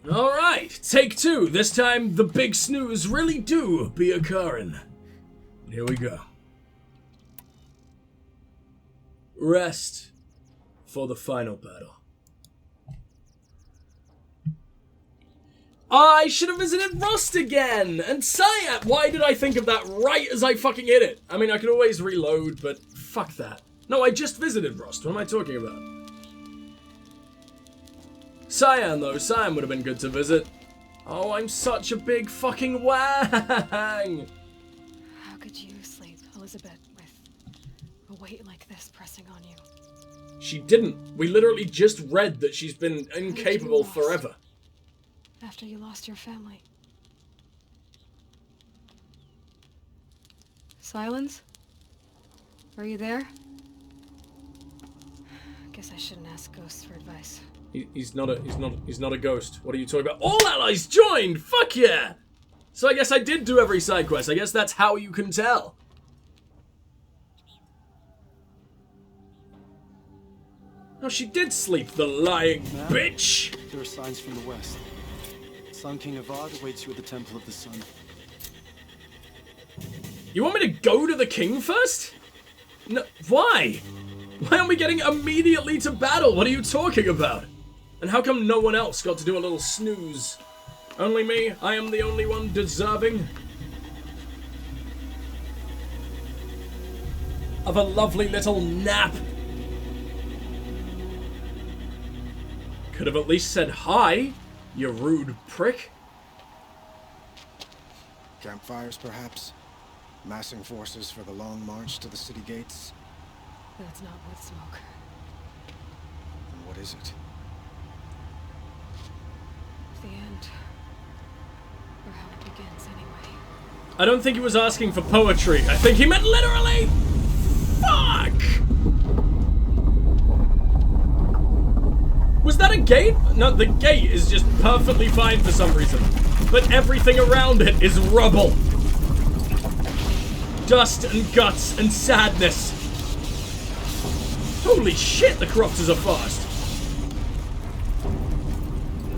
Alright, take two. This time the big snooze really do be occurring. Here we go. Rest for the final battle. I should have visited Rust again! And Sayat! Why did I think of that right as I fucking hit it? I mean, I could always reload, but fuck that. No, I just visited Rust. What am I talking about? Cyan, though. Cyan would have been good to visit. Oh, I'm such a big fucking wang! How could you sleep, Elizabeth, with a weight like this pressing on you? She didn't. We literally just read that she's been incapable forever. After you lost your family. Silence? Are you there? Guess I shouldn't ask ghosts for advice. He's not a ghost. What are you talking about? All allies joined! Fuck yeah! So I guess I did do every side quest. I guess that's how you can tell. Oh, she did sleep, the lying bitch! There are signs from the west. Sun King Avad awaits you at the Temple of the Sun. You want me to go to the king first? No, why? Why aren't we getting immediately to battle? What are you talking about? And how come no one else got to do a little snooze? Only me? I am the only one deserving of a lovely little nap. Could have at least said hi, you rude prick. Campfires, perhaps? Massing forces for the long march to the city gates? That's not with smoke. Then what is it? The end. Or how it begins, anyway. I don't think he was asking for poetry. I think he meant literally. Fuck! Was that a gate? No, the gate is just perfectly fine for some reason. But everything around it is rubble. Dust and guts and sadness. Holy shit, the corruptors are fast.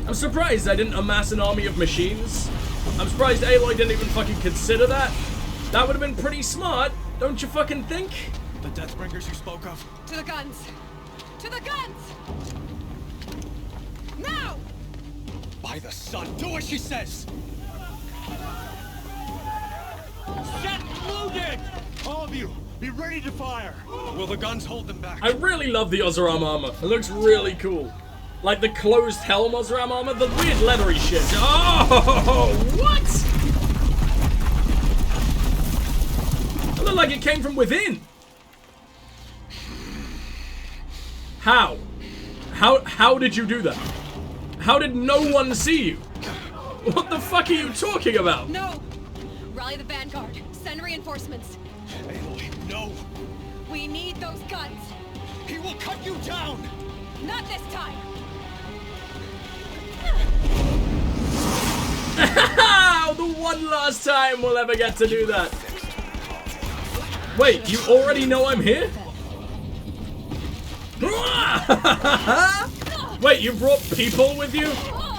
I'm surprised I didn't amass an army of machines. I'm surprised Aloy didn't even fucking consider that. That would have been pretty smart, don't you fucking think? The Deathbringers you spoke of? To the guns! To the guns! Now! By the sun, do what she says! Get loaded! All of you, be ready to fire! Will the guns hold them back? I really love the Oseram armor. It looks really cool. Like the closed helm Oseram armor, the weird leathery shit. Oh, what? It looked like it came from within. How? How did you do that? How did no one see you? What the fuck are you talking about? No! Rally the vanguard. Send reinforcements. Aloy, no! We need those guns. He will cut you down! Not this time! The one last time we'll ever get to do that. Wait, you already know I'm here? Wait, you brought people with you?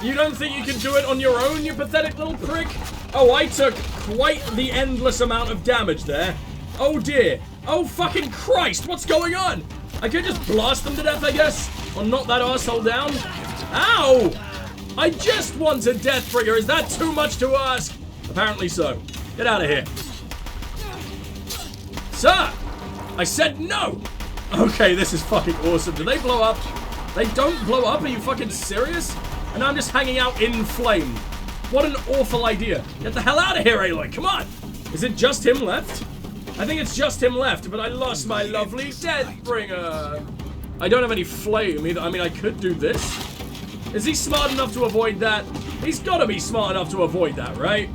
You don't think you can do it on your own, you pathetic little prick? Oh, I took quite the endless amount of damage there. Oh dear. Oh fucking Christ, what's going on? I could just blast them to death, I guess? Or knock that arsehole down? Ow! I just want a Deathbringer. Is that too much to ask? Apparently so. Get out of here. Sir! I said no! Okay, this is fucking awesome. Do they blow up? They don't blow up? Are you fucking serious? And I'm just hanging out in flame. What an awful idea. Get the hell out of here, Aloy. Come on. Is it just him left? I think it's just him left, but I lost my lovely Deathbringer. I don't have any flame either. I mean, I could do this. Is he smart enough to avoid that? He's gotta be smart enough to avoid that, right?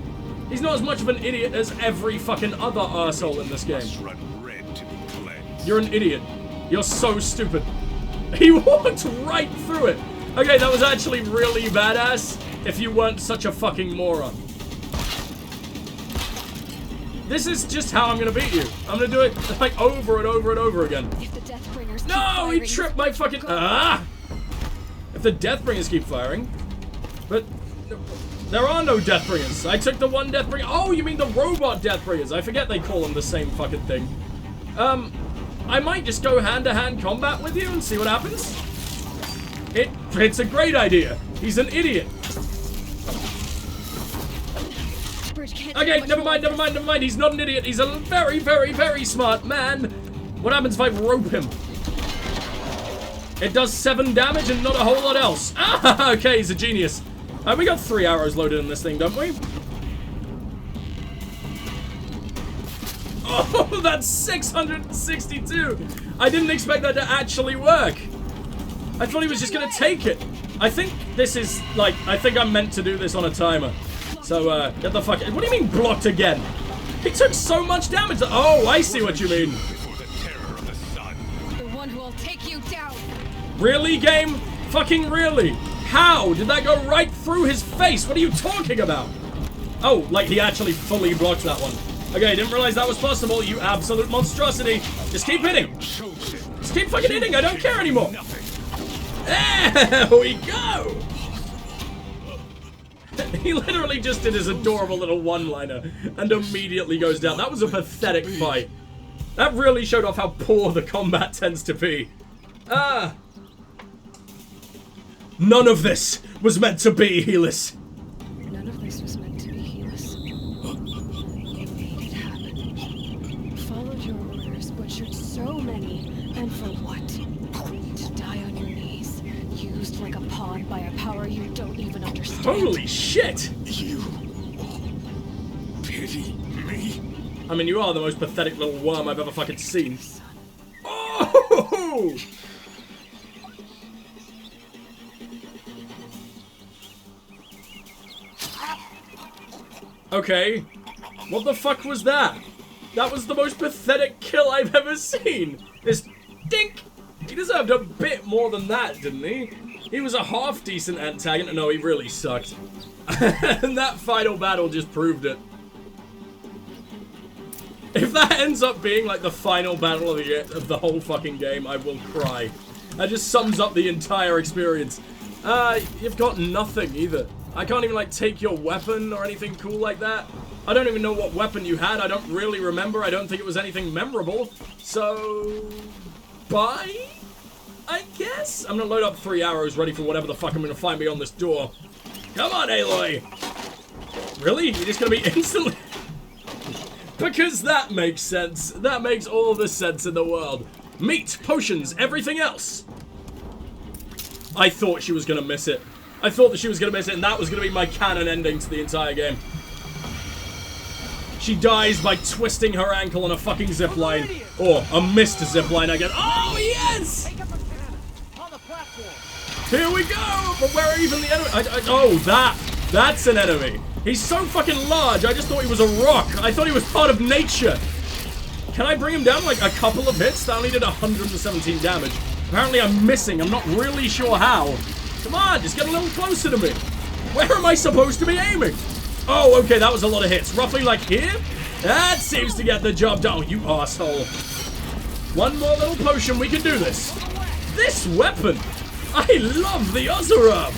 He's not as much of an idiot as every fucking other arsehole in this game. You're an idiot. You're so stupid. He walked right through it. Okay, that was actually really badass if you weren't such a fucking moron. This is just how I'm gonna beat you. I'm gonna do it like over and over and over again. If the Deathbringers No, he tripped my fucking... Ah! If the Deathbringers keep firing. But there are no Deathbringers. I took the one Deathbringer. Oh, you mean the robot Deathbringers? I forget they call them the same fucking thing. I might just go hand-to-hand combat with you and see what happens. It's a great idea. He's an idiot. Okay, never mind. He's not an idiot. He's a very, very, very smart man. What happens if I rope him? It does 7 damage and not a whole lot else. Ah, okay, he's a genius. We got 3 arrows loaded in this thing, don't we? Oh, that's 662. I didn't expect that to actually work. I thought he was just gonna take it. I think this is, like, I think I'm meant to do this on a timer. So, get the fuck... What do you mean blocked again? He took so much damage. Oh, I see what you mean. The one who will take you down. Really, game? Fucking really? How? Did that go right through his face? What are you talking about? Oh, like he actually fully blocked that one. Okay, didn't realize that was possible, you absolute monstrosity. Just keep hitting. Just keep fucking hitting, I don't care anymore. There we go! He literally just did his adorable little one-liner and immediately goes down. That was a pathetic fight. That really showed off how poor the combat tends to be. None of this was meant to be, Helis. None of this was meant to be, Helis. You made it happen. Followed your orders, butchered so many, and for what? To die on your knees, used like a pawn by a power you don't even understand. Holy shit! You pity me? I mean, you are the most pathetic little worm I've ever fucking seen. Oh! Okay, what the fuck was that? That was the most pathetic kill I've ever seen. This dink! He deserved a bit more than that, didn't he? He was a half-decent antagonist. No, he really sucked. And that final battle just proved it. If that ends up being like the final battle of the whole fucking game, I will cry. That just sums up the entire experience. You've got nothing either. I can't even, like, take your weapon or anything cool like that. I don't even know what weapon you had. I don't really remember. I don't think it was anything memorable. So... bye? I guess? I'm gonna load up 3 arrows ready for whatever the fuck I'm gonna find beyond this door. Come on, Aloy! Really? You're just gonna be instantly... Because that makes sense. That makes all the sense in the world. Meat, potions, everything else. I thought she was gonna miss it. I thought that she was gonna miss it, and that was gonna be my canon ending to the entire game. She dies by twisting her ankle on a fucking zipline. Or a missed zipline, I guess. Oh, yes! Here we go! But where are even the enemy? Oh, that's an enemy. He's so fucking large, I just thought he was a rock. I thought he was part of nature. Can I bring him down like a couple of hits? That only did 117 damage. Apparently I'm missing. I'm not really sure how. Come on, just get a little closer to me. Where am I supposed to be aiming? Oh, okay, that was a lot of hits. Roughly like here? That seems to get the job done. Oh, you arsehole. One more little potion, we can do this. This weapon! I love the Ozarab!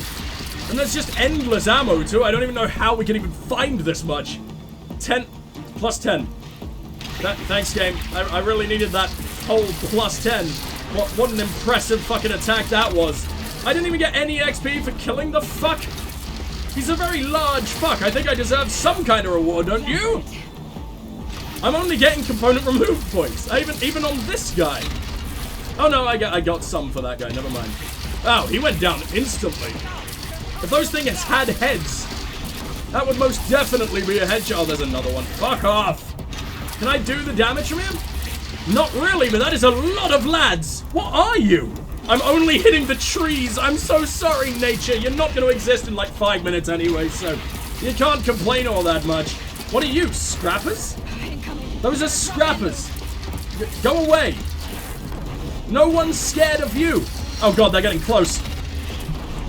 And there's just endless ammo, too. I don't even know how we can even find this much. 10 plus 10. Thanks, game. I really needed that whole plus 10. What an impressive fucking attack that was. I didn't even get any XP for killing the fuck. He's a very large fuck. I think I deserve some kind of reward, don't you? I'm only getting component remove points. Even on this guy. Oh no, I got some for that guy. Never mind. Oh, he went down instantly. If those things had heads, that would most definitely be a headshot. Oh, there's another one. Fuck off. Can I do the damage from him? Not really, but that is a lot of lads. What are you? I'm only hitting the trees. I'm so sorry, nature. You're not going to exist in like 5 minutes anyway, so you can't complain all that much. What are you, scrappers? Those are scrappers. Go away. No one's scared of you. Oh god, they're getting close.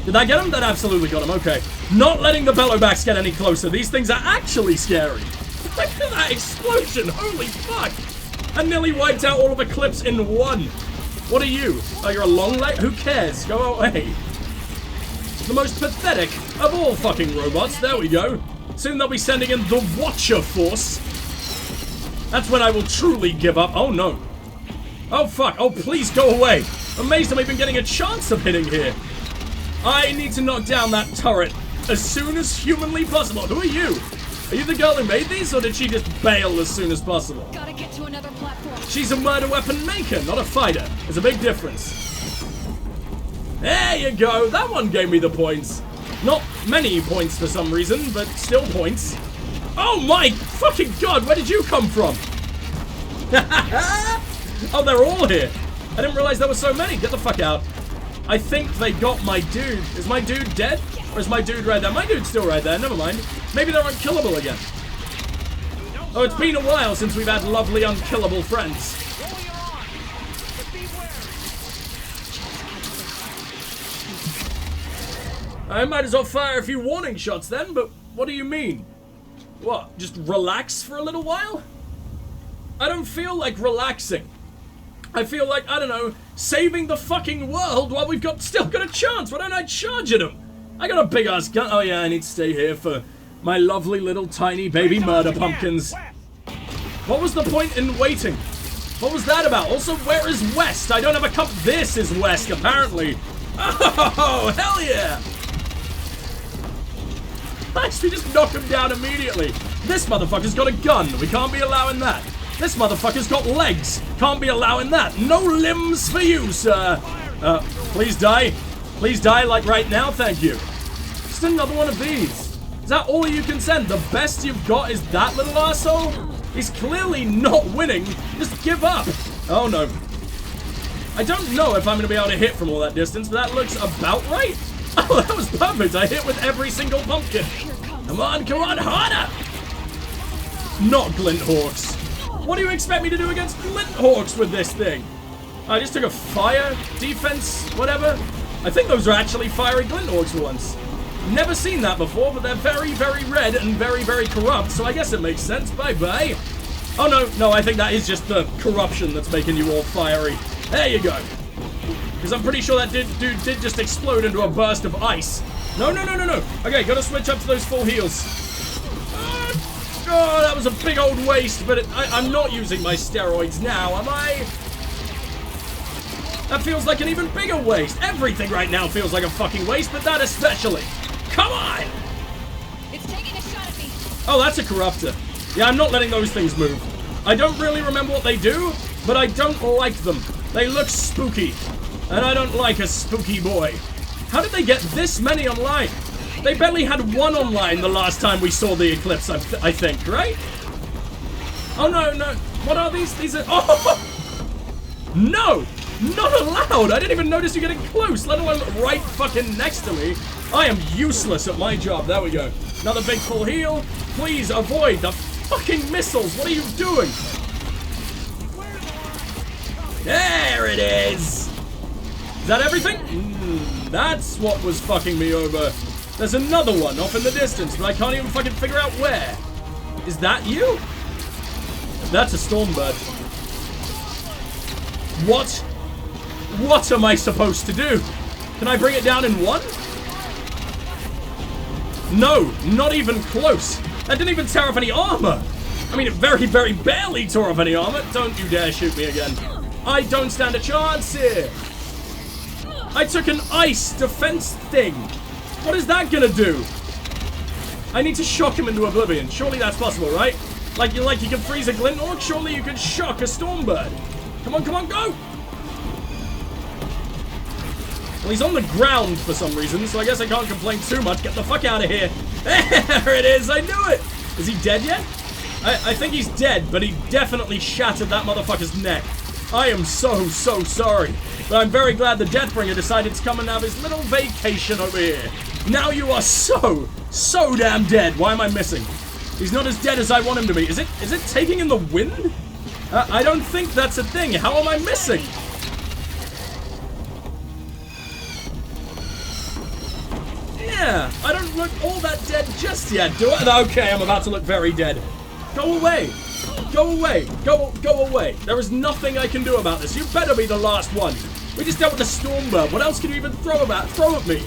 Did that get him? That absolutely got him. Okay. Not letting the bellowbacks get any closer. These things are actually scary. Look at that explosion. Holy fuck. I nearly wiped out all of Eclipse in one. What are you? Oh, you're a long leg? Who cares? Go away. The most pathetic Of all fucking robots, there we go. Soon they'll be sending in the Watcher Force. That's when I will truly give up. Oh no. Oh fuck, oh please go away. Amazed I'm even getting a chance of hitting here. I need to knock down that turret as soon as humanly possible. Who are you? Are you the girl who made these, or did she just bail as soon as possible? Gotta get to another platform. She's a murder weapon maker, not a fighter. There's a big difference. There you go. That one gave me the points. Not many points for some reason, but still points. Oh my fucking god, where did you come from? Oh, they're all here. I didn't realize there were so many. Get the fuck out. I think they got my dude. Is my dude dead? Or is my dude right there? My dude's still right there. Never mind. Maybe they're unkillable again. Oh, it's been a while since we've had lovely unkillable friends. I might as well fire a few warning shots then, but what do you mean? What, just relax for a little while? I don't feel like relaxing. I feel like, I don't know, saving the fucking world while we've still got a chance. Why don't I charge at him? I got a big ass gun. Oh yeah, I need to stay here for my lovely little tiny baby murder pumpkins. What was the point in waiting? What was that about? Also, where is West? I don't have a cup. This is West, apparently. Oh, hell yeah! Nice, we just knock him down immediately. This motherfucker's got a gun. We can't be allowing that. This motherfucker's got legs. Can't be allowing that. No limbs for you, sir. Please die. Please die, like right now. Thank you. Just another one of these. Is that all you can send? The best you've got is that little asshole? He's clearly not winning. Just give up. Oh, no. I don't know if I'm going to be able to hit from all that distance, but that looks about right. Oh, that was perfect. I hit with every single pumpkin. Come on, harder. Not glint hawks. What do you expect me to do against glint hawks with this thing? I just took a fire, defense, whatever. I think those are actually fiery glint hawks for once. Never seen that before, but they're very, very red and very, very corrupt, so I guess it makes sense. Bye-bye. Oh, no, I think that is just the corruption that's making you all fiery. There you go. Because I'm pretty sure that dude did just explode into a burst of ice. No. Okay, gotta switch up to those full heals. Oh, that was a big old waste, but I'm not using my steroids now, am I? That feels like an even bigger waste. Everything right now feels like a fucking waste, but that especially. Come on! It's taking a shot at me. Oh, that's a corruptor. Yeah, I'm not letting those things move. I don't really remember what they do, but I don't like them. They look spooky, and I don't like a spooky boy. How did they get this many online? They barely had one online the last time we saw the eclipse, I think, right? Oh, no. What are these? These are... Oh! No! Not allowed! I didn't even notice you getting close, let alone right fucking next to me. I am useless at my job. There we go. Another big full heal. Please avoid the fucking missiles. What are you doing? There it is! Is that everything? That's what was fucking me over. There's another one off in the distance, but I can't even fucking figure out where. Is that you? That's a Stormbird. What? What am I supposed to do? Can I bring it down in one? No, not even close. That didn't even tear off any armor. I mean, it very, very barely tore off any armor. Don't you dare shoot me again. I don't stand a chance here. I took an ice defense thing. What is that gonna do? I need to shock him into oblivion. Surely that's possible, right? Like you can freeze a glint orc? Surely you can shock a Stormbird. Come on, go! Well, he's on the ground for some reason, so I guess I can't complain too much. Get the fuck out of here. There it is, I knew it! Is he dead yet? I think he's dead, but he definitely shattered that motherfucker's neck. I am so sorry. But I'm very glad the Deathbringer decided to come and have his little vacation over here. Now you are so damn dead. Why am I missing? He's not as dead as I want him to be. Is it taking in the wind? I don't think that's a thing. How am I missing? Yeah, I don't look all that dead just yet, do I? Okay, I'm about to look very dead. Go away. Go away. Go away. There is nothing I can do about this. You better be the last one. We just dealt with the Stormbird. What else can you even throw at me?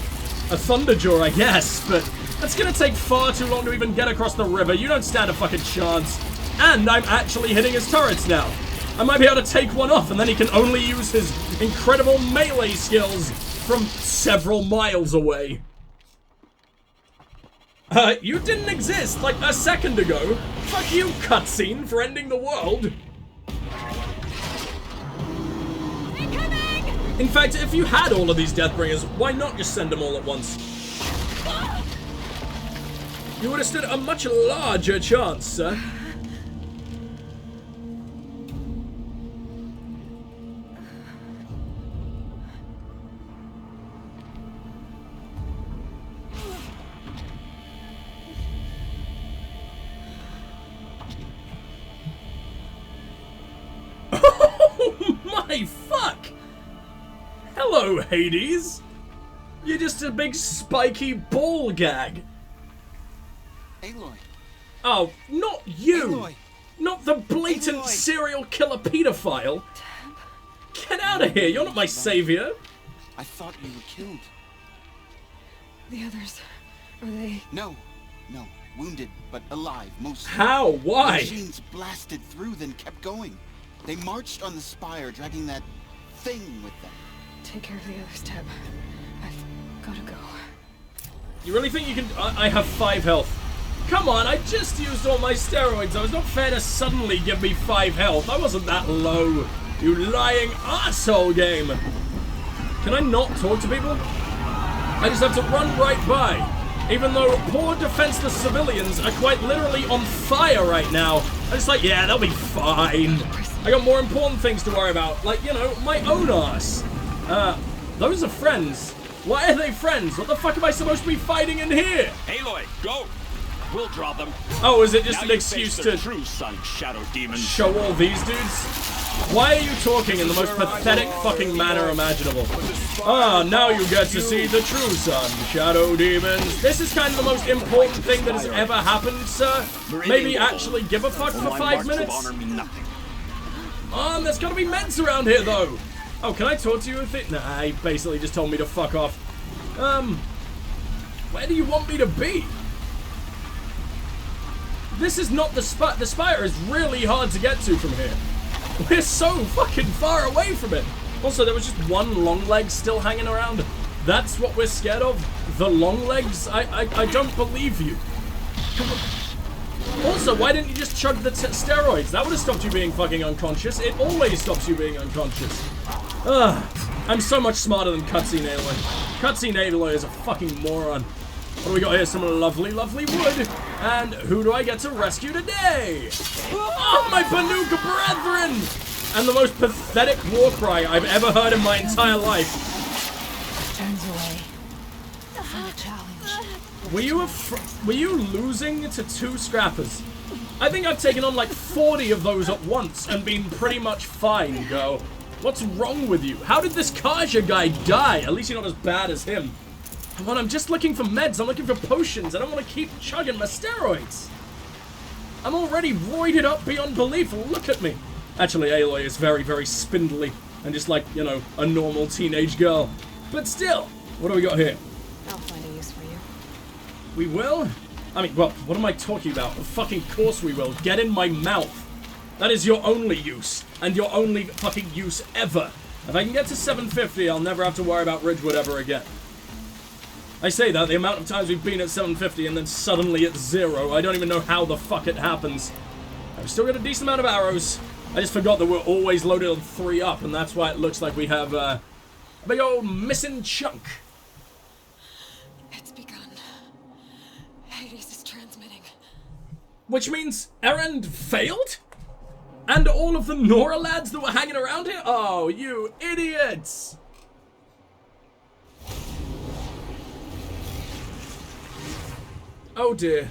a Thunderjaw, I guess, but that's gonna take far too long to even get across the river. You don't stand a fucking chance. And I'm actually hitting his turrets now. I might be able to take one off, and then he can only use his incredible melee skills from several miles away. You didn't exist like a second ago. Fuck you, cutscene, for ending the world. In fact, if you had all of these Deathbringers, why not just send them all at once? You would have stood a much larger chance, sir. Oh my fuck! Hello, Hades. You're just a big spiky ball gag. Aloy. Oh, not you! Aloy. Not the blatant Aloy. serial killer pedophile! Get out of here, you're not my savior! I thought you were killed. The others, are they? No, wounded, but alive, mostly. How? Why? Machines blasted through, then kept going. They marched on the spire, dragging that thing with them. Take care of the others, Teb. I've gotta go. You really think you can... I have 5 health. Come on, I just used all my steroids. It was not fair to suddenly give me 5 health. I wasn't that low. You lying arsehole game. Can I not talk to people? I just have to run right by. Even though poor defenseless civilians are quite literally on fire right now. I'm just like, yeah, they'll be fine. I got more important things to worry about. Like, you know, my own ass. Those are friends. Why are they friends? What the fuck am I supposed to be fighting in here? Aloy, go! We'll draw them. Oh, is it just Now an you excuse face their to true son, Shadow Demon. show all these dudes? Why are you talking in the most pathetic fucking manner imaginable? Ah, now you get to see the true son, Shadow Demons. This is kind of the most important thing that has ever happened, sir. Maybe actually give a fuck for 5 minutes? There's gotta be meds around here, though. Oh, can I talk to you with it? Nah, he basically just told me to fuck off. Where do you want me to be? This is not the spot. The spire is really hard to get to from here. We're so fucking far away from it. Also, there was just one long leg still hanging around. That's what we're scared of? The long legs? I don't believe you. Also, why didn't you just chug the steroids? That would have stopped you being fucking unconscious. It always stops you being unconscious. I'm so much smarter than Cutscene Aloy. Cutscene Aloy is a fucking moron. What do we got here? Some lovely, lovely wood. And who do I get to rescue today? Oh, my Banuka brethren! And the most pathetic war cry I've ever heard in my entire life. Turns away from the challenge. Were you losing to 2 scrappers? I think I've taken on like 40 of those at once and been pretty much fine, girl. What's wrong with you? How did this Kaja guy die? At least you're not as bad as him. Come on, I'm just looking for meds. I'm looking for potions. I don't want to keep chugging my steroids. I'm already roided up beyond belief. Look at me. Actually, Aloy is very, very spindly and just like, you know, a normal teenage girl. But still, what do we got here? I'll find a use for you. We will? I mean, well, what am I talking about? Of fucking course we will. Get in my mouth. That is your only use. And your only fucking use ever. If I can get to 750, I'll never have to worry about Ridgewood ever again. I say that, the amount of times we've been at 750 and then suddenly it's 0, I don't even know how the fuck it happens. I've still got a decent amount of arrows. I just forgot that we're always loaded on 3 up, and that's why it looks like we have a big old missing chunk. It's begun. Hades is transmitting. Which means Erend failed? And all of the Nora lads that were hanging around here? Oh, you idiots! Oh dear.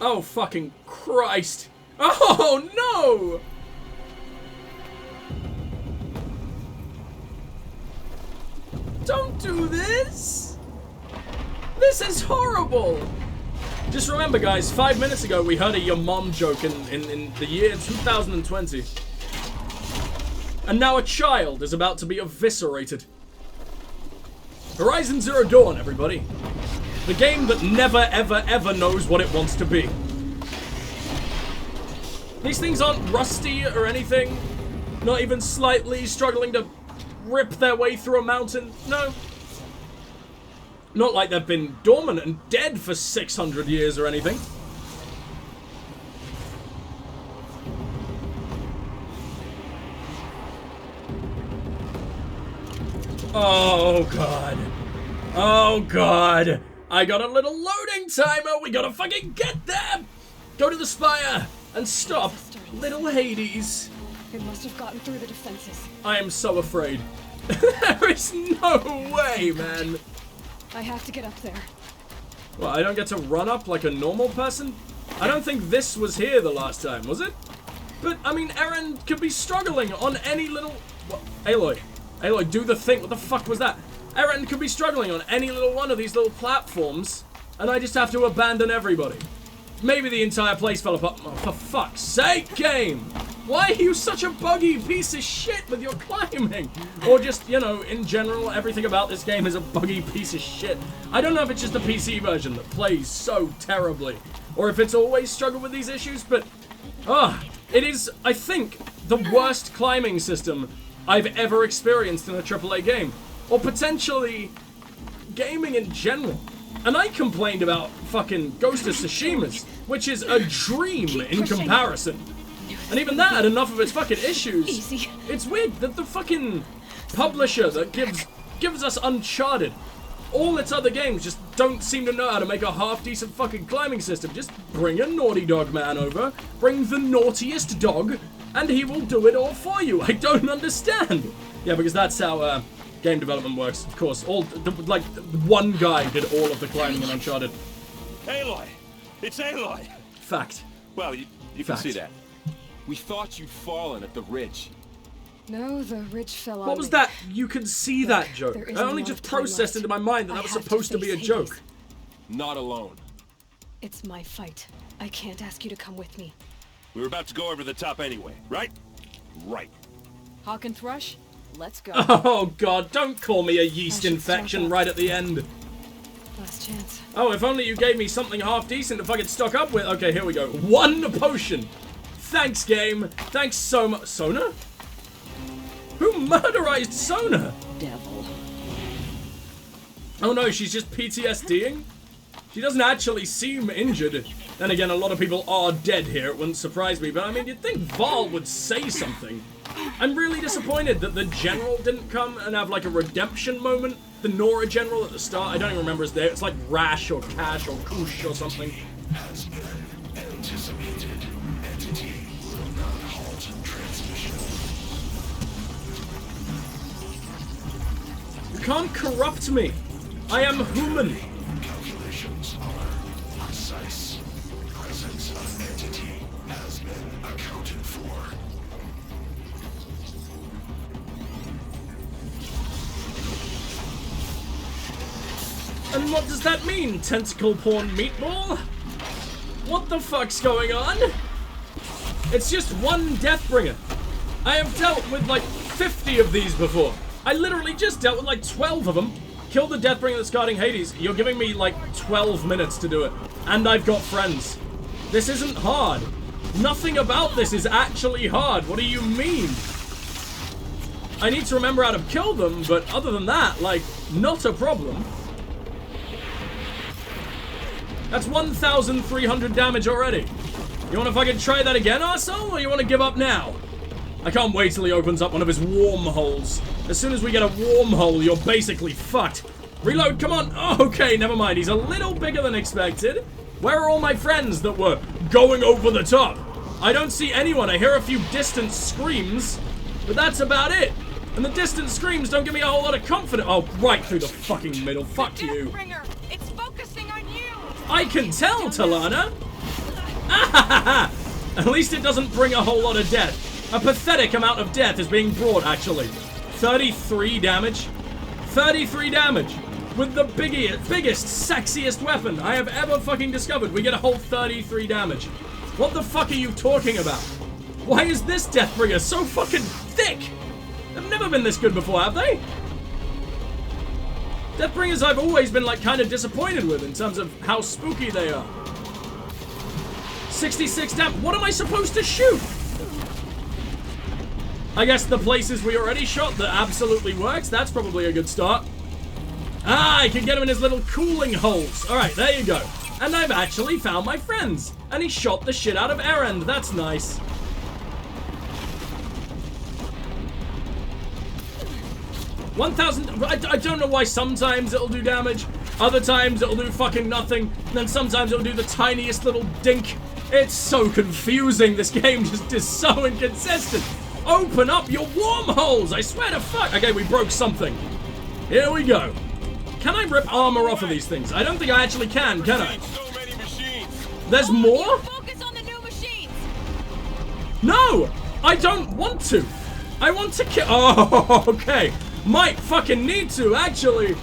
Oh fucking Christ. Oh no! Don't do this! This is horrible! Just remember guys, 5 minutes ago we heard a your mom joke in the year 2020. And now a child is about to be eviscerated. Horizon Zero Dawn, everybody. The game that never, ever, ever knows what it wants to be. These things aren't rusty or anything. Not even slightly struggling to rip their way through a mountain. No. Not like they've been dormant and dead for 600 years or anything. Oh, God. Oh, God. I got a little loading timer. We gotta fucking get there. Go to the spire and stop little Hades. It must have gotten through the defenses. I am so afraid. There is no way, man. I have to get up there. Well, I don't get to run up like a normal person? I don't think this was here the last time, was it? But, I mean, Eren could be struggling on any little... What? Aloy. Aloy, do the thing. What the fuck was that? Eren could be struggling on any little one of these little platforms, and I just have to abandon everybody. Maybe the entire place fell apart. Oh, for fuck's sake, game! Why are you such a buggy piece of shit with your climbing? Or just, you know, in general, everything about this game is a buggy piece of shit. I don't know if it's just the PC version that plays so terribly, or if it's always struggled with these issues, but... it is, I think, the worst climbing system I've ever experienced in a AAA game. Or potentially, gaming in general. And I complained about fucking Ghost of Tsushima's, which is a dream in comparison. And even that had enough of its fucking issues. Easy. It's weird that the fucking publisher that gives us Uncharted, all its other games just don't seem to know how to make a half-decent fucking climbing system. Just bring a Naughty Dog man over, bring the naughtiest dog, and he will do it all for you. I don't understand. Yeah, because that's how game development works, of course. One guy did all of the climbing in Uncharted. Aloy! It's Aloy! Fact. Well, you can see that. We thought you'd fallen at the ridge. No, the ridge fell on What was me. that? You can see that joke. There I isn't only a lot just of time processed left. into my mind that I that was have to supposed to be a face joke. Hades. Not alone. It's my fight. I can't ask you to come with me. We were about to go over the top anyway, right? Right. Hawk and Thrush, let's go. Oh god, don't call me a yeast I should infection stock up. right at the end. Last chance. Oh, if only you gave me something half decent to fucking stock up with. Okay, here we go. 1 potion. Thanks, game. Thanks so much. Sona? Who murderized Sona? Devil. Oh no, she's just PTSDing? She doesn't actually seem injured. Then again, a lot of people are dead here. It wouldn't surprise me, but I mean, you'd think Val would say something. I'm really disappointed that the general didn't come and have like a redemption moment. The Nora general at the start, I don't even remember his name. It's like Rash or Cash or Kush or something. Has been anticipated. Entity will not halt transmission. You can't corrupt me. I am human. Calculations are precise. Presence of entity has been accounted for. And what does that mean, tentacle porn meatball? What the fuck's going on? It's just one Deathbringer. I have dealt with like 50 of these before. I literally just dealt with like 12 of them. Killed the Deathbringer that's guarding Hades. You're giving me like 12 minutes to do it. And I've got friends. This isn't hard. Nothing about this is actually hard. What do you mean? I need to remember how to kill them, but other than that, like, not a problem. That's 1,300 damage already. You wanna fucking try that again, arsehole, or you wanna give up now? I can't wait till he opens up one of his wormholes. As soon as we get a wormhole, you're basically fucked. Reload, come on. Oh, okay, never mind. He's a little bigger than expected. Where are all my friends that were going over the top? I don't see anyone. I hear a few distant screams, but that's about it. And the distant screams don't give me a whole lot of confidence. Oh, right through the fucking middle. Fuck you. It's focusing on you. I can tell, Talana. At least it doesn't bring a whole lot of death. A pathetic amount of death is being brought, actually. 33 damage. 33 damage. With the biggest, sexiest weapon I have ever fucking discovered. We get a whole 33 damage. What the fuck are you talking about? Why is this Deathbringer so fucking thick? They've never been this good before, have they? Deathbringers I've always been, like, kind of disappointed with in terms of how spooky they are. 66 damage. What am I supposed to shoot? I guess the places we already shot that absolutely works. That's probably a good start. Ah, I can get him in his little cooling holes. Alright, there you go. And I've actually found my friends. And he shot the shit out of Erend. That's nice. I don't know why sometimes it'll do damage. Other times it'll do fucking nothing. And then sometimes it'll do the tiniest little dink. It's so confusing. This game just is so inconsistent. Open up your wormholes. I swear to fuck. Okay, we broke something. Here we go. Can I rip armor off of these things? I don't think I actually can I? There's more? Focus on the new machines. No! I don't want to. I want to kill. Oh, okay. Might fucking need to, actually.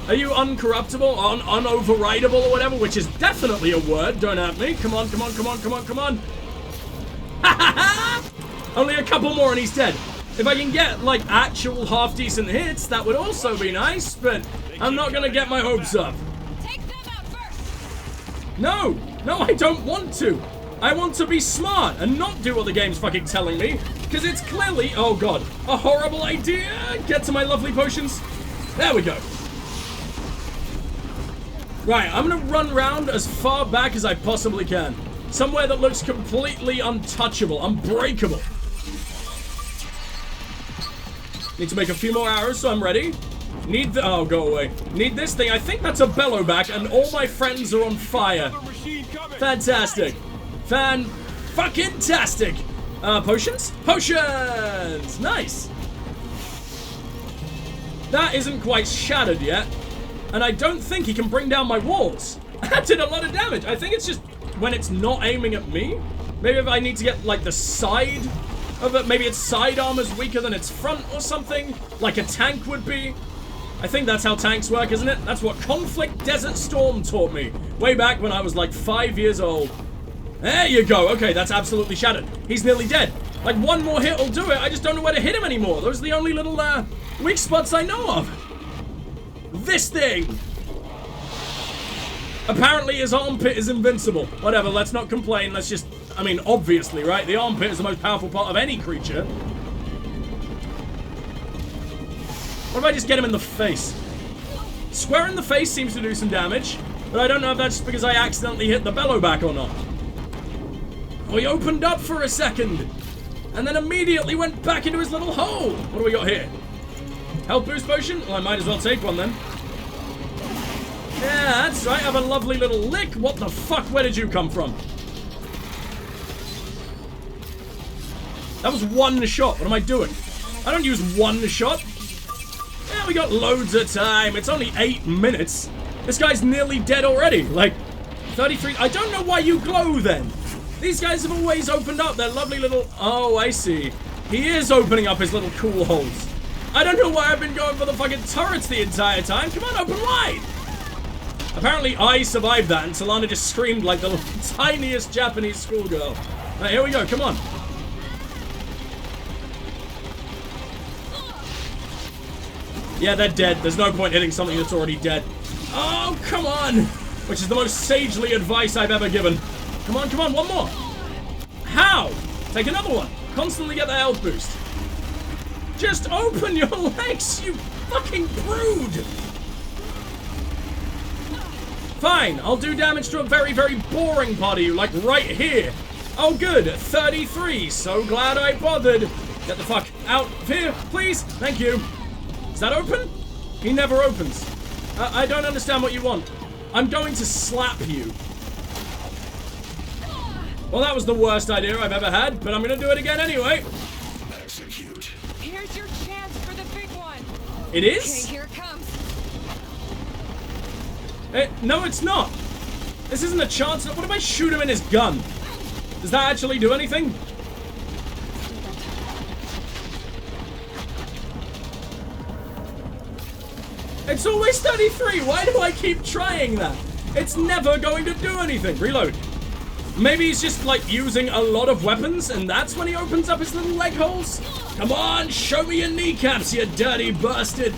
Are you uncorruptible, unoverridable or whatever? Which is definitely a word. Don't at me. Come on, come on, come on, come on, come on. Ha ha ha! Only a couple more and he's dead. If I can get, like, actual half-decent hits, that would also be nice, but I'm not gonna get my hopes up. Take them out first. No! No, I don't want to! I want to be smart and not do what the game's fucking telling me, because it's clearly, oh god, a horrible idea! Get to my lovely potions. There we go. Right, I'm gonna run around as far back as I possibly can. Somewhere that looks completely untouchable, unbreakable. Need to make a few more arrows, so I'm ready. Need the- oh, go away. Need this thing. I think that's a bellow back, and all my friends are on fire. Fantastic. Fan-fucking-tastic. Potions? Potions! Nice. That isn't quite shattered yet. And I don't think he can bring down my walls. That did a lot of damage. I think it's just when it's not aiming at me. Maybe if I need to get, like, the side of it. Maybe its side armor's weaker than its front or something. Like a tank would be. I think that's how tanks work, isn't it? That's what Conflict Desert Storm taught me. Way back when I was, like, 5 years old. There you go. Okay, that's absolutely shattered. He's nearly dead. Like, one more hit will do it. I just don't know where to hit him anymore. Those are the only little, weak spots I know of. This thing! Apparently his armpit is invincible. Whatever, let's not complain. Let's just... I mean, obviously, right? The armpit is the most powerful part of any creature. What if I just get him in the face? Square in the face seems to do some damage, but I don't know if that's just because I accidentally hit the bellow back or not. Oh, he opened up for a second, and then immediately went back into his little hole. What do we got here? Health boost potion? Well, I might as well take one then. Yeah, that's right. I have a lovely little lick. What the fuck? Where did you come from? That was one shot. What am I doing? I don't use one shot. Yeah, we got loads of time. It's only 8 minutes. This guy's nearly dead already. Like, 33. I don't know why you glow then. These guys have always opened up their lovely little... Oh, I see. He is opening up his little cool holes. I don't know why I've been going for the fucking turrets the entire time. Come on, open wide. Apparently, I survived that, and Solana just screamed like the tiniest Japanese schoolgirl. Right, here we go. Come on. Yeah, they're dead. There's no point hitting something that's already dead. Oh, come on. Which is the most sagely advice I've ever given. Come on, one more. How? Take another one. Constantly get the health boost. Just open your legs, you fucking brood. Fine, I'll do damage to a very, very boring part of you, like right here. Oh, good. 33. So glad I bothered. Get the fuck out of here, please. Thank you. Is that open? He never opens. I don't understand what you want. I'm going to slap you. Well, that was the worst idea I've ever had, but I'm going to do it again anyway. Execute. Here's your chance for the big one. It is? Okay, here it comes. No, it's not. This isn't a chance. What if I shoot him in his gun? Does that actually do anything? It's always 33. Why do I keep trying that? It's never going to do anything. Reload. Maybe he's just, like, using a lot of weapons, and that's when he opens up his little leg holes? Come on, show me your kneecaps, you dirty bastard.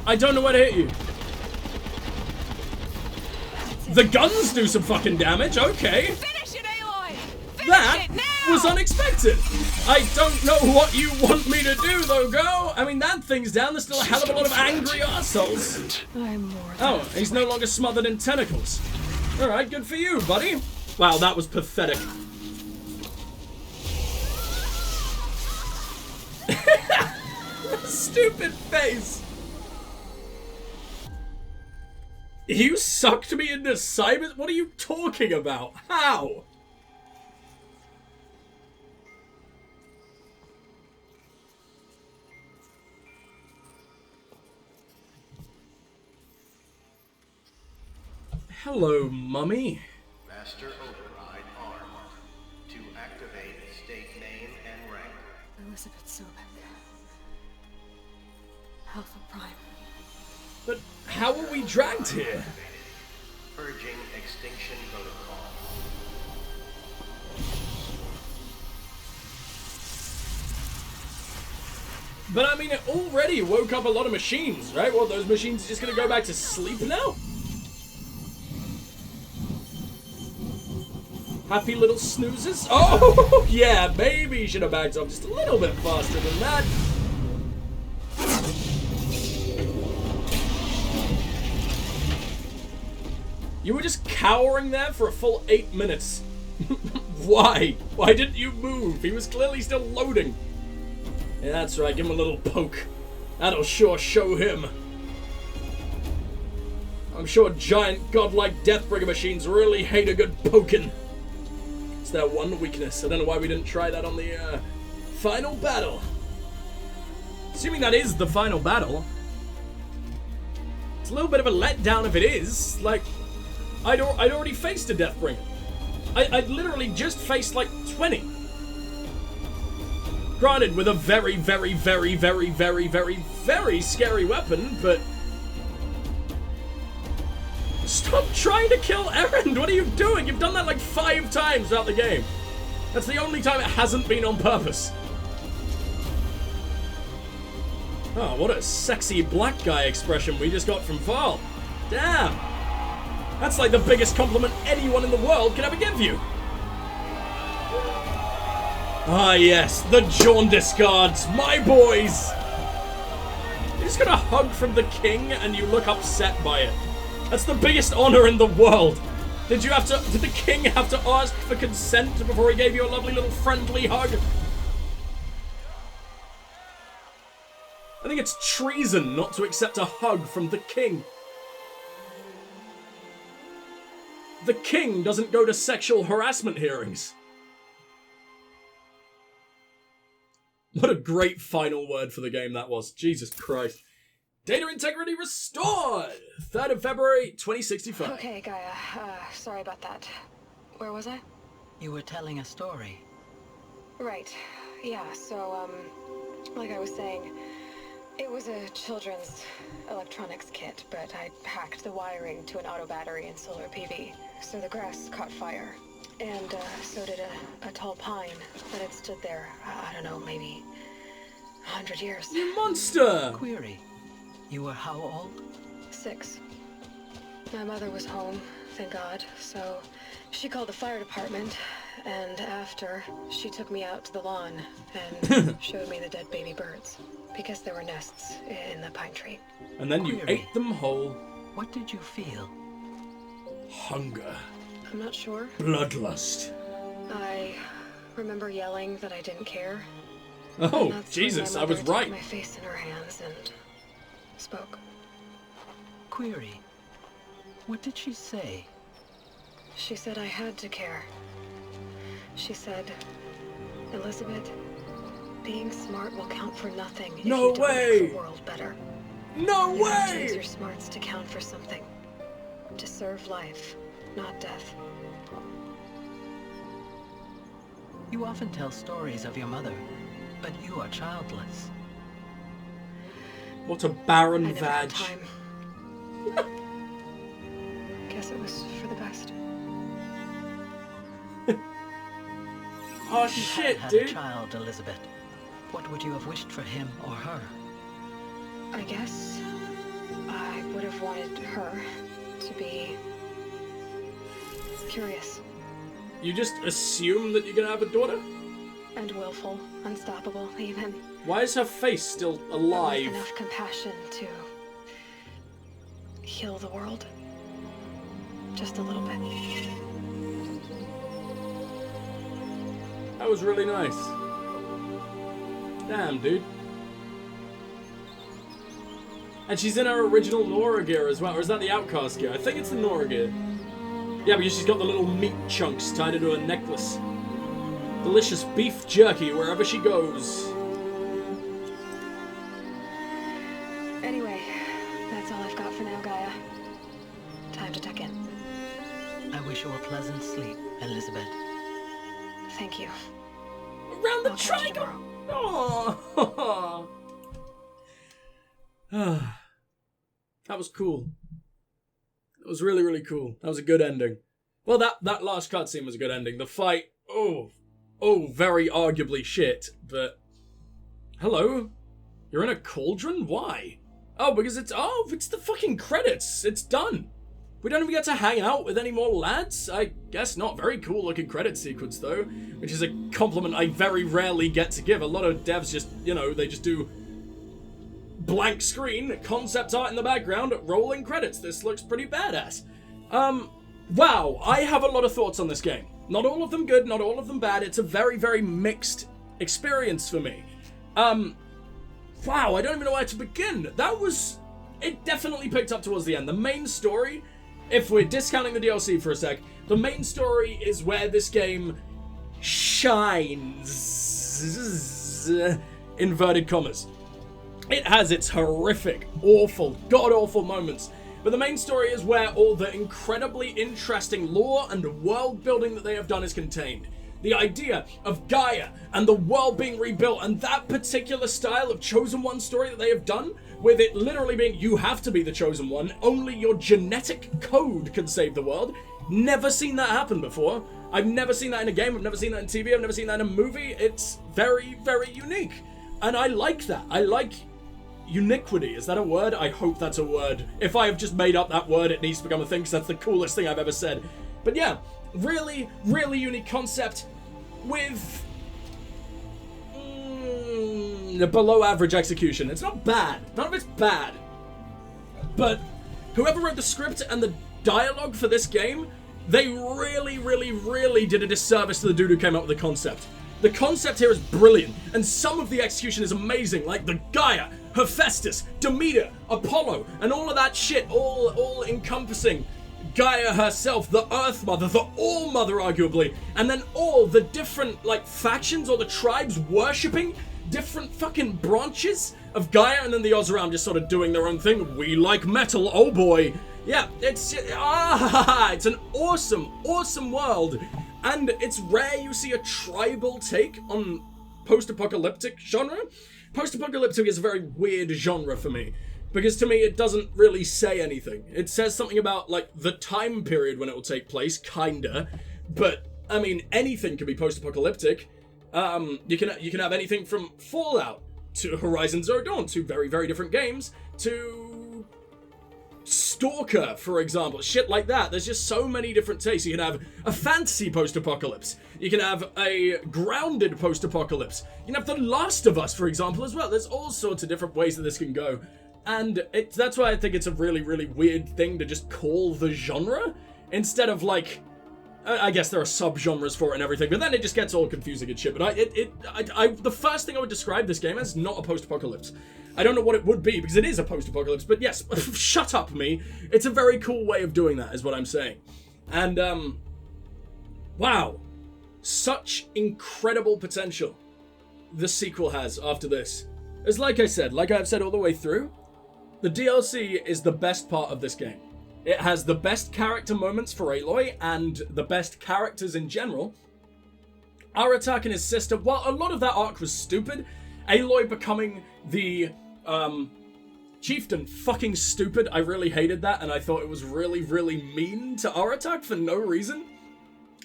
I don't know where to hit you. The guns do some fucking damage, okay. Finish it, Aloy! Finish That it now! was unexpected. I don't know what you want me to do, though, girl. I mean, that thing's down. There's still a hell of a lot of angry arseholes. I'm more Oh, he's no longer smothered in tentacles. Alright, good for you, buddy. Wow, that was pathetic. Stupid face. You sucked me into cyber? What are you talking about? How? Hello, mummy. Master override armed. To activate state name and rank. Elizabeth Sobek. Alpha Prime. But how are we dragged here? Purging extinction protocol. But I mean, it already woke up a lot of machines, right? Well, those machines are just gonna go back to sleep now? Happy little snoozes? Oh, yeah, maybe you should have backed up just a little bit faster than that. You were just cowering there for a full 8 minutes. Why? Why didn't you move? He was clearly still loading. Yeah, that's right, give him a little poke. That'll sure show him. I'm sure giant godlike Deathbringer machines really hate a good poking. It's their one weakness. I don't know why we didn't try that on the final battle. Assuming that is the final battle. It's a little bit of a letdown if it is. Like, I'd already faced a Deathbringer. I'd literally just faced like 20. Granted, with a very, very, very, very, very, very, very scary weapon, but... Stop trying to kill Erend! What are you doing? You've done that like 5 times throughout the game. That's the only time it hasn't been on purpose. Oh, what a sexy black guy expression we just got from Val. Damn! That's like the biggest compliment anyone in the world could ever give you. Ah yes, the Jaundice Guards, my boys! You just got a hug from the king and you look upset by it. That's the biggest honor in the world. Did the king have to ask for consent before he gave you a lovely little friendly hug? I think it's treason not to accept a hug from the king. The king doesn't go to sexual harassment hearings. What a great final word for the game that was. Jesus Christ. Data integrity restored! 3rd of February, 2065. Okay, Gaia. Sorry about that. Where was I? You were telling a story. Right. Yeah, so, like I was saying, it was a children's electronics kit, but I hacked the wiring to an auto battery and solar PV. So the grass caught fire. And, so did a tall pine that had stood there, I don't know, maybe 100 years. You monster! Query. You were how old? 6. My mother was home, thank God, so she called the fire department, and after, she took me out to the lawn and showed me the dead baby birds, because there were nests in the pine tree. And then you Query. ate them whole. What did you feel? Hunger. I'm not sure. Bloodlust. I remember yelling that I didn't care. Oh, And that's when Jesus, my I was mother took right. my face in her hands and spoke. Query. What did she say? She said I had to care. She said, Elizabeth, being smart will count for nothing if No you don't way! make the world better. No You have to use way! your smarts to count for something. To serve life, not death. You often tell stories of your mother, but you are childless. What a I barren never had vag. time. Guess it was for the best. Oh If you shit, had a dude. child, Elizabeth, what would you have wished for him or her? I guess I would have wanted her to be curious You just assume that you're gonna have a daughter? and willful, unstoppable even. Why is her face still alive? With enough compassion to heal the world. Just a little bit. That was really nice. Damn, dude. And she's in her original Nora gear as well, or is that the Outcast gear? I think it's the Nora gear. Yeah, because she's got the little meat chunks tied into her necklace. Delicious beef jerky wherever she goes. Anyway, that's all I've got for now, Gaia. Time to tuck in. I wish you a pleasant sleep, Elizabeth. Thank you. Around the I'll catch you triangle! tomorrow. Aww. That was cool. That was really, really cool. That was a good ending. Well, that last cutscene was a good ending. The fight, very arguably shit, but... Hello? You're in a cauldron? Why? Oh, because it's the fucking credits. It's done. We don't even get to hang out with any more lads? I guess not. Very cool looking credit sequence, though, which is a compliment I very rarely get to give. A lot of devs just, they just do blank screen, concept art in the background, rolling credits. This looks pretty badass. Wow, I have a lot of thoughts on this game. Not all of them good, not all of them bad. It's a very, very mixed experience for me. Wow, I don't even know where to begin. It definitely picked up towards the end. The main story, if we're discounting the DLC for a sec, the main story is where this game shines. Inverted commas. It has its horrific, awful, god-awful moments, but the main story is where all the incredibly interesting lore and world building that they have done is contained. The idea of Gaia and the world being rebuilt, and that particular style of Chosen One story that they have done, with it literally being, you have to be the Chosen One, only your genetic code can save the world. Never seen that happen before. I've never seen that in a game, I've never seen that in TV, I've never seen that in a movie. It's very, very unique. And I like that. I like uniquity. Is that a word? I hope that's a word. If I have just made up that word, it needs to become a thing, because that's the coolest thing I've ever said. But yeah, really, really unique concept with below average execution. It's not bad. None of it's bad. But whoever wrote the script and the dialogue for this game, they really, really, really did a disservice to the dude who came up with the concept. The concept here is brilliant, and some of the execution is amazing, like the Gaia, Hephaestus, Demeter, Apollo, and all of that shit, all encompassing Gaia herself, the Earth Mother, the All Mother arguably, and then all the different factions or the tribes worshipping different fucking branches of Gaia, and then the Oseram just sort of doing their own thing. We like metal, oh boy. Yeah, it's an awesome, awesome world. And it's rare you see a tribal take on post-apocalyptic genre. Post-apocalyptic is a very weird genre for me, because to me it doesn't really say anything. It says something about, the time period when it will take place, kinda, but, I mean, anything can be post-apocalyptic. You can have anything from Fallout to Horizon Zero Dawn, two very, very different games, to Stalker, for example, shit like that. There's just so many different tastes. You can have a fantasy post-apocalypse. You can have a grounded post-apocalypse. You can have The Last of Us, for example, as well. There's all sorts of different ways that this can go. And that's why I think it's a really, really weird thing to just call the genre, instead of, I guess there are sub-genres for it and everything, but then it just gets all confusing and shit. But the first thing I would describe this game as, not a post-apocalypse. I don't know what it would be, because it is a post-apocalypse, but yes, shut up, me. It's a very cool way of doing that, is what I'm saying. And, wow. Such incredible potential the sequel has after this. As like I've said all the way through, the DLC is the best part of this game. It has the best character moments for Aloy, and the best characters in general. Aratak and his sister, while a lot of that arc was stupid, Aloy becoming the chieftain, fucking stupid. I really hated that, and I thought it was really, really mean to Aratak for no reason.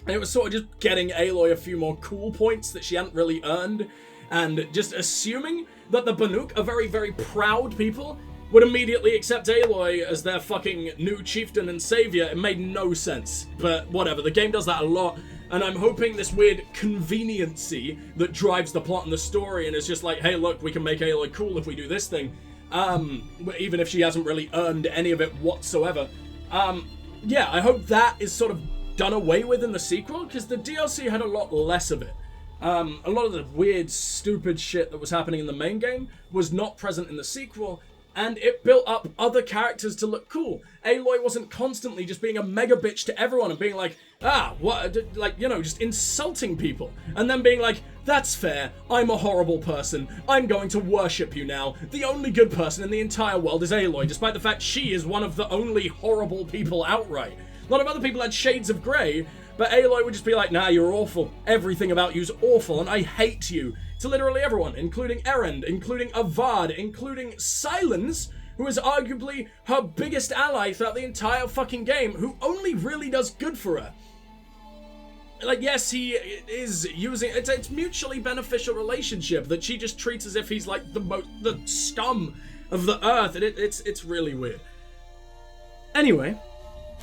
And it was sort of just getting Aloy a few more cool points that she hadn't really earned, and just assuming that the Banuk are very, very proud people, would immediately accept Aloy as their fucking new chieftain and savior. It made no sense, but whatever. The game does that a lot, and I'm hoping this weird conveniency that drives the plot and the story, and it's just like, hey, look, we can make Aloy cool if we do this thing, even if she hasn't really earned any of it whatsoever. Yeah, I hope that is sort of done away with in the sequel, because the DLC had a lot less of it. A lot of the weird, stupid shit that was happening in the main game was not present in the sequel, and it built up other characters to look cool. Aloy wasn't constantly just being a mega bitch to everyone and being like, what, like, you know, just insulting people. And then being like, that's fair, I'm a horrible person, I'm going to worship you now. The only good person in the entire world is Aloy, despite the fact she is one of the only horrible people outright. A lot of other people had shades of grey, but Aloy would just be like, nah, you're awful. Everything about you's awful, and I hate you. To literally everyone, including Erend, including Avad, including Silence, who is arguably her biggest ally throughout the entire fucking game, who only really does good for her. Like, yes, he is using... It's mutually beneficial relationship that she just treats as if he's like the scum of the earth, and it's really weird. Anyway,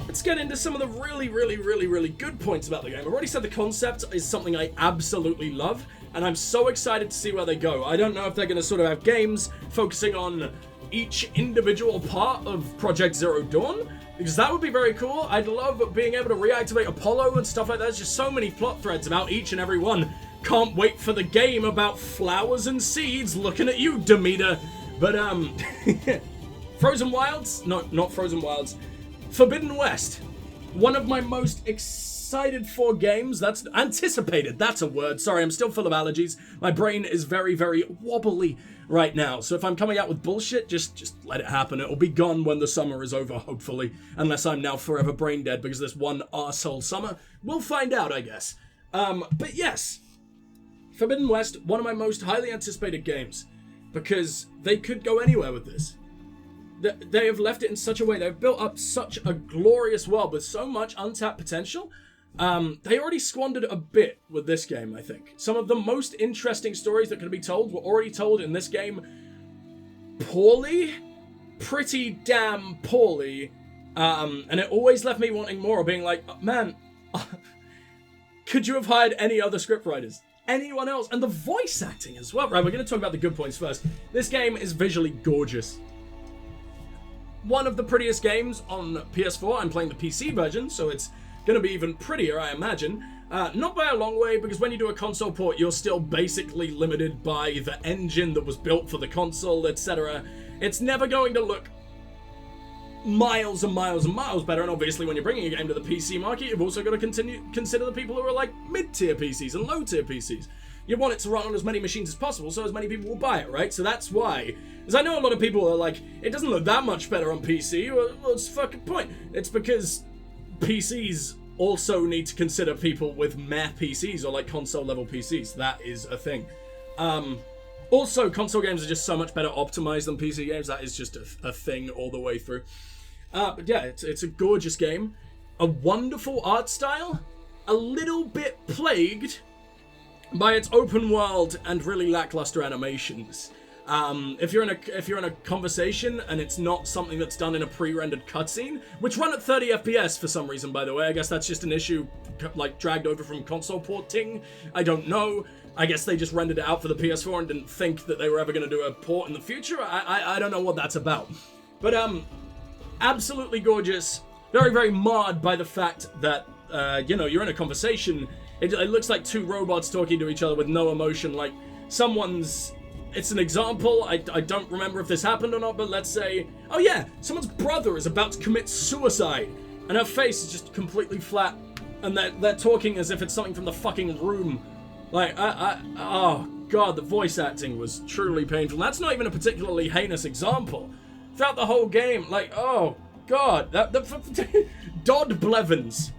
let's get into some of the really good points about the game. I've already said the concept is something I absolutely love, and I'm so excited to see where they go. I don't know if they're going to sort of have games focusing on each individual part of Project Zero Dawn, because that would be very cool. I'd love being able to reactivate Apollo and stuff like that. There's just so many plot threads about each and every one. Can't wait for the game about flowers and seeds. Looking at you, Demeter. But, Frozen Wilds? No, not Frozen Wilds. Forbidden West. One of my most excited for games. That's anticipated. That's a word. Sorry, I'm still full of allergies. My brain is very wobbly right now. So if I'm coming out with bullshit, just let it happen. It'll be gone when the summer is over, hopefully. Unless I'm now forever brain dead because this one arsehole summer. We'll find out, I guess. But yes. Forbidden West, one of my most highly anticipated games. Because they could go anywhere with this. They have left it in such a way. They've built up such a glorious world with so much untapped potential. They already squandered a bit with this game, I think. Some of the most interesting stories that could be told were already told in this game poorly. Pretty damn poorly. And it always left me wanting more, being like, man, could you have hired any other scriptwriters? Anyone else? And the voice acting as well. Right, we're going to talk about the good points first. This game is visually gorgeous. One of the prettiest games on PS4. I'm playing the PC version, so it's going to be even prettier, I imagine. Not by a long way, because when you do a console port, you're still basically limited by the engine that was built for the console, etc. It's never going to look miles and miles better, and obviously when you're bringing a game to the PC market, you've also got to consider the people who are like mid-tier PCs and low-tier PCs. You want it to run on as many machines as possible, so as many people will buy it, right? So that's why. Because I know a lot of people are like, it doesn't look that much better on PC. Well, what's the fucking point? It's because PCs also need to consider people with meh PCs or like console-level PCs. That is a thing. Also, console games are just so much better optimized than PC games. That is just a thing all the way through. But yeah, it's a gorgeous game. A wonderful art style. A little bit plagued by its open world and really lackluster animations. If you're in a conversation and it's not something that's done in a pre-rendered cutscene, which run at 30 FPS for some reason, by the way. I guess that's just an issue like dragged over from console porting. I don't know. I guess they just rendered it out for the PS4 and didn't think that they were ever going to do a port in the future. I don't know what that's about. But absolutely gorgeous. Very marred by the fact that you're in a conversation. It looks like two robots talking to each other with no emotion. Like someone's... It's an example. I don't remember if this happened or not, but let's say... Oh yeah, someone's brother is about to commit suicide. And her face is just completely flat. And they're talking as if it's something from the fucking Room. Like, oh god, the voice acting was truly painful. That's not even a particularly heinous example. Throughout the whole game, like, oh god. Dodd Blevins.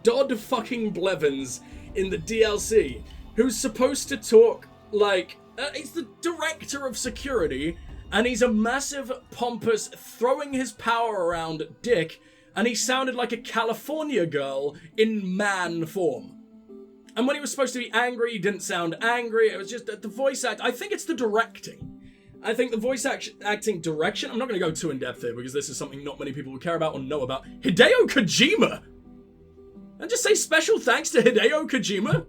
Dodd fucking Blevins in the DLC, who's supposed to talk like he's the director of security, and he's a massive, pompous, throwing his power around dick, and he sounded like a California girl in man form. And when he was supposed to be angry, he didn't sound angry. It was just the voice act. I think it's the directing. I think the voice acting direction, I'm not going to go too in depth here because this is something not many people would care about or know about. Hideo Kojima! And just say special thanks to Hideo Kojima?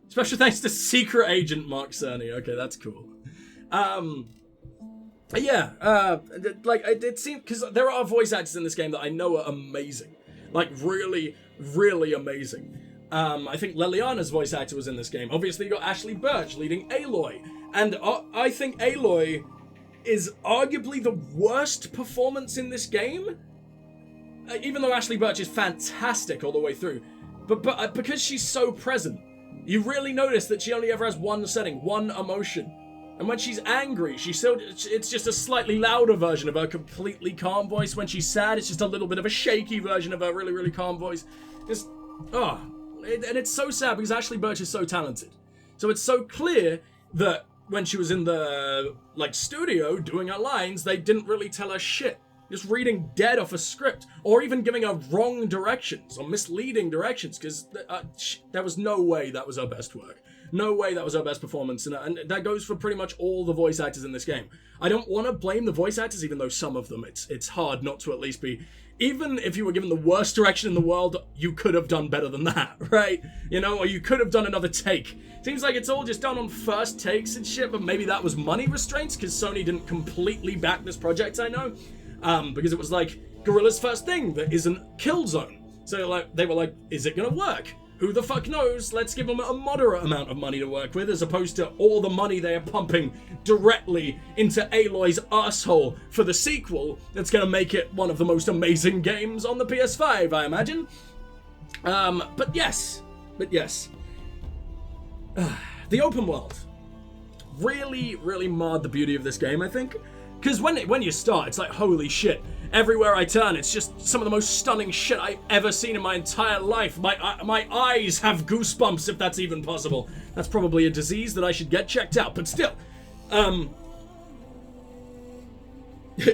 Special thanks to Secret Agent Mark Cerny. Okay, that's cool. It seemed, because there are voice actors in this game that I know are amazing. Like, really, really amazing. I think Leliana's voice actor was in this game. Obviously, you got Ashley Birch leading Aloy. And I think Aloy is arguably the worst performance in this game. Even though Ashley Birch is fantastic all the way through. But because she's so present, you really notice that she only ever has one setting, one emotion. And when she's angry, it's just a slightly louder version of her completely calm voice. When she's sad, it's just a little bit of a shaky version of her really, really calm voice. And it's so sad because Ashley Birch is so talented. So it's so clear that when she was in the, studio doing her lines, they didn't really tell her shit. Just reading dead off a script, or even giving her wrong directions, or misleading directions, because there was no way that was her best work. No way that was her best performance, and that goes for pretty much all the voice actors in this game. I don't want to blame the voice actors, even though some of them, it's hard not to at least be. Even if you were given the worst direction in the world, you could have done better than that, right? You know, or you could have done another take. Seems like it's all just done on first takes and shit, but maybe that was money restraints, because Sony didn't completely back this project, I know. Because it was Guerrilla's first thing that isn't Killzone. So they were like, is it gonna work? Who the fuck knows? Let's give them a moderate amount of money to work with, as opposed to all the money they are pumping directly into Aloy's asshole for the sequel that's gonna make it one of the most amazing games on the PS5, I imagine. But yes. The open world really, really marred the beauty of this game, I think. Because when you start, it's like, holy shit. Everywhere I turn, it's just some of the most stunning shit I've ever seen in my entire life. My eyes have goosebumps, if that's even possible. That's probably a disease that I should get checked out, but still.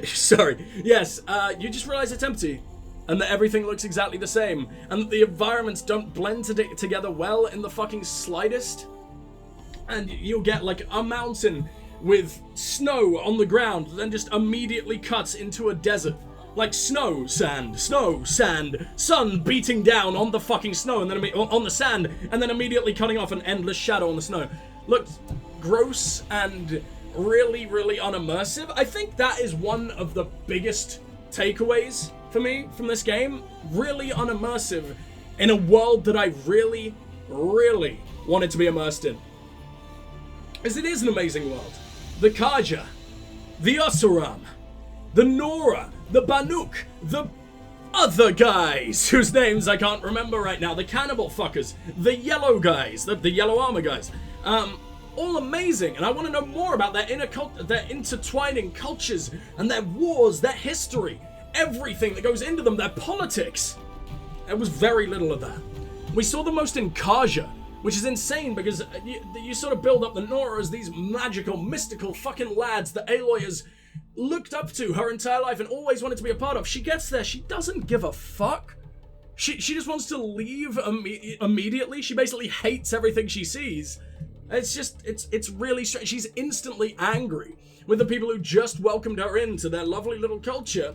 Sorry. Yes, you just realize it's empty. And that everything looks exactly the same. And that the environments don't blend together well in the fucking slightest. And you'll get a mountain with snow on the ground, then just immediately cuts into a desert. Snow, sand, sun beating down on the fucking snow, and then on the sand, and then immediately cutting off an endless shadow on the snow. Looked gross and really, really unimmersive. I think that is one of the biggest takeaways for me from this game. Really unimmersive in a world that I really, really wanted to be immersed in. As it is an amazing world. The Kaja, the Oseram, the Nora, the Banuk, the other guys whose names I can't remember right now, the cannibal fuckers, the yellow guys, the yellow armor guys, all amazing, and I want to know more about their intertwining cultures and their wars, their history, everything that goes into them, their politics. There was very little of that. We saw the most in Kaja, which is insane because you sort of build up the Nora as these magical, mystical fucking lads that Aloy has looked up to her entire life and always wanted to be a part of. She gets there, she doesn't give a fuck. She just wants to leave immediately. She basically hates everything she sees. It's really strange. She's instantly angry with the people who just welcomed her into their lovely little culture.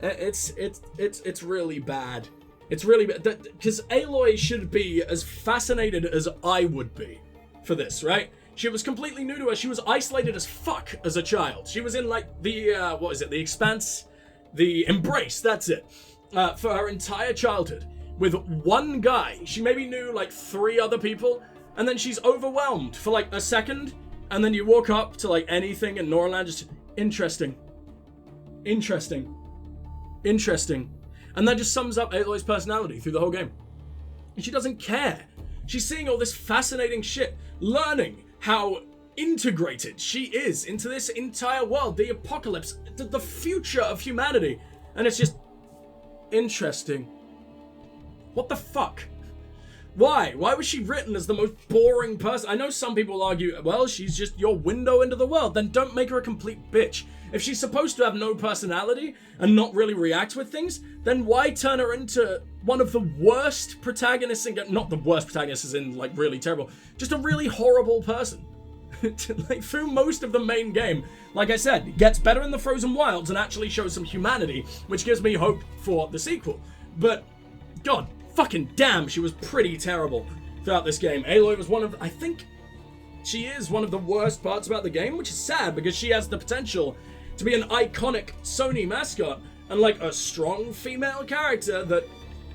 It's really bad. It's really bad, because Aloy should be as fascinated as I would be for this, right? She was completely new to her. She was isolated as fuck as a child. She was in the Expanse, the Embrace, that's it, for her entire childhood with one guy. She maybe knew 3 other people, and then she's overwhelmed for a second, and then you walk up to anything in Norland, just interesting. And that just sums up Aloy's personality through the whole game. And she doesn't care. She's seeing all this fascinating shit, learning how integrated she is into this entire world, the apocalypse, the future of humanity. And it's just interesting. What the fuck? Why? Why was she written as the most boring person? I know some people argue, well, she's just your window into the world. Then don't make her a complete bitch. If she's supposed to have no personality and not really react with things, then why turn her into one of the worst protagonists, not the worst protagonists as in really terrible, just a really horrible person. like through most of the main game. Like I said, it gets better in the Frozen Wilds and actually shows some humanity, which gives me hope for the sequel. But, god fucking damn, she was pretty terrible throughout this game. Aloy was one of, I think she is one of the worst parts about the game, which is sad because she has the potential to be an iconic Sony mascot and like a strong female character that,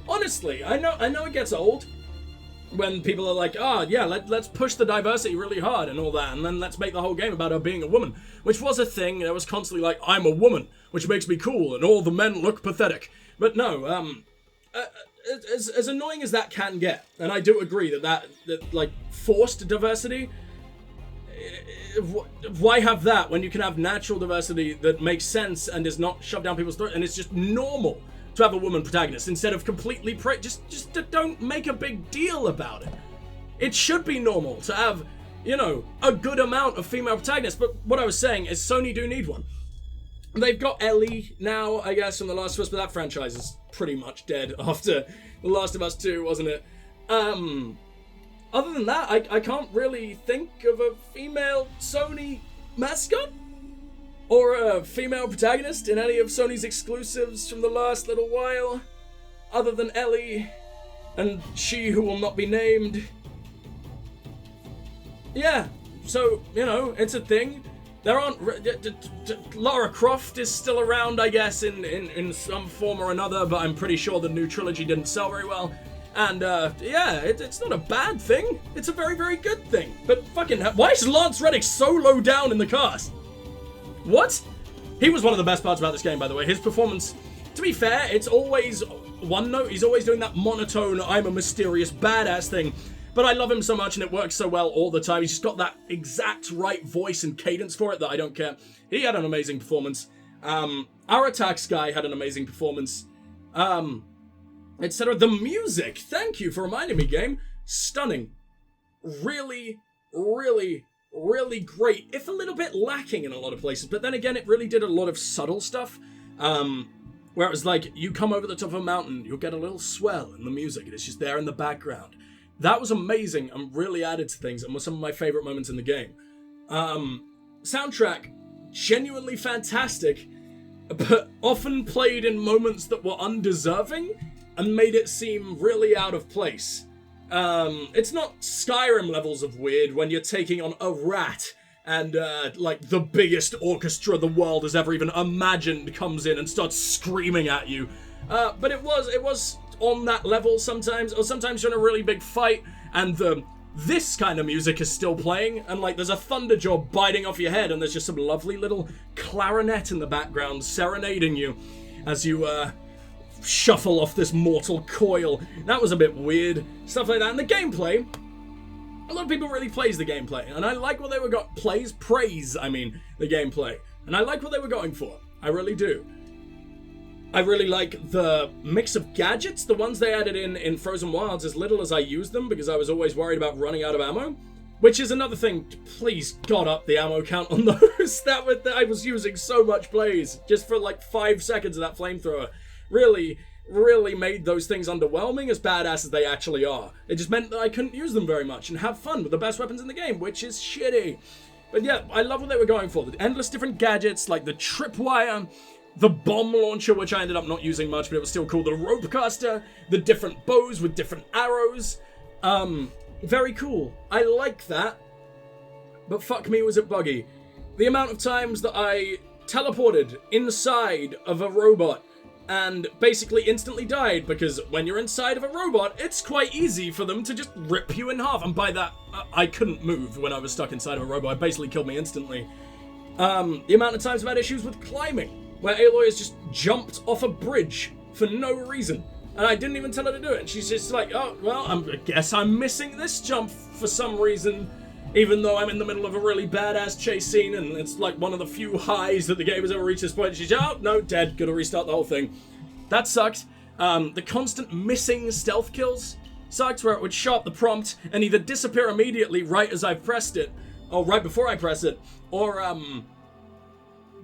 honestly, I know it gets old when people are like, oh yeah, let's push the diversity really hard and all that, and then let's make the whole game about her being a woman, which was a thing. There was constantly like, I'm a woman, which makes me cool, and all the men look pathetic. But no, as annoying as that can get, and I do agree that like forced diversity, why have that when you can have natural diversity that makes sense and is not shoved down people's throats, and it's just normal to have a woman protagonist instead of completely just don't make a big deal about it. It should be normal to have, you know, a good amount of female protagonists. But what I was saying is Sony do need one. They've got Ellie now, I guess, from The Last of Us, but that franchise is pretty much dead after The Last of Us 2, wasn't it? Other than that, I can't really think of a female Sony mascot or a female protagonist in any of Sony's exclusives from the last little while, other than Ellie and she who will not be named. Yeah, so, you know, it's a thing. There aren't... Lara Croft is still around, I guess, in some form or another, but I'm pretty sure the new trilogy didn't sell very well. And, yeah, it's not a bad thing. It's a very, very good thing. But fucking... Why is Lance Reddick so low down in the cast? What? He was one of the best parts about this game, by the way. His performance, to be fair, it's always one note. He's always doing that monotone, I'm a mysterious badass thing. But I love him so much and it works so well all the time. He's just got that exact right voice and cadence for it that I don't care. He had an amazing performance. Our attacks guy had an amazing performance. Etc. The music, thank you for reminding me, game. Stunning. Really, really, really great, if a little bit lacking in a lot of places, but then again, it really did a lot of subtle stuff, where it was like, you come over the top of a mountain, you'll get a little swell in the music, and it's just there in the background. That was amazing, and really added to things, and was some of my favorite moments in the game. Soundtrack, genuinely fantastic, but often played in moments that were undeserving, and made it seem really out of place. It's not Skyrim levels of weird when you're taking on a rat and, like, the biggest orchestra the world has ever even imagined comes in and starts screaming at you. But it was on that level sometimes, or sometimes you're in a really big fight and this kind of music is still playing, and, like, there's a thunder jaw biting off your head and there's just some lovely little clarinet in the background serenading you as you, shuffle off this mortal coil. That was a bit weird. Stuff like that. And the gameplay, a lot of people really praise the gameplay, and I like what they were praise the gameplay. And I like what they were going for. I really do. I really like the mix of gadgets, the ones they added in Frozen Wilds, as little as I used them, because I was always worried about running out of ammo. Which is another thing, please God up the ammo count on those. I was using so much, please. Just for like 5 seconds of that flamethrower. Really, really made those things underwhelming, as badass as they actually are. It just meant that I couldn't use them very much and have fun with the best weapons in the game, which is shitty. But yeah, I love what they were going for. The endless different gadgets, like the tripwire, the bomb launcher, which I ended up not using much, but it was still cool. The rope caster, the different bows with different arrows. Very cool. I like that. But fuck me, was it buggy. The amount of times that I teleported inside of a robot and basically instantly died, because when you're inside of a robot, it's quite easy for them to just rip you in half. And by that, I couldn't move when I was stuck inside of a robot. It basically killed me instantly. The amount of times I've had issues with climbing, where Aloy has just jumped off a bridge for no reason. And I didn't even tell her to do it. And she's just like, oh, well, I guess I'm missing this jump for some reason, even though I'm in the middle of a really badass chase scene, and it's like one of the few highs that the game has ever reached this point. She's, oh, no, dead. Gotta restart the whole thing. That sucked. The constant missing stealth kills sucked, where it would show up the prompt and either disappear immediately right as I've pressed it, or right before I press it, or,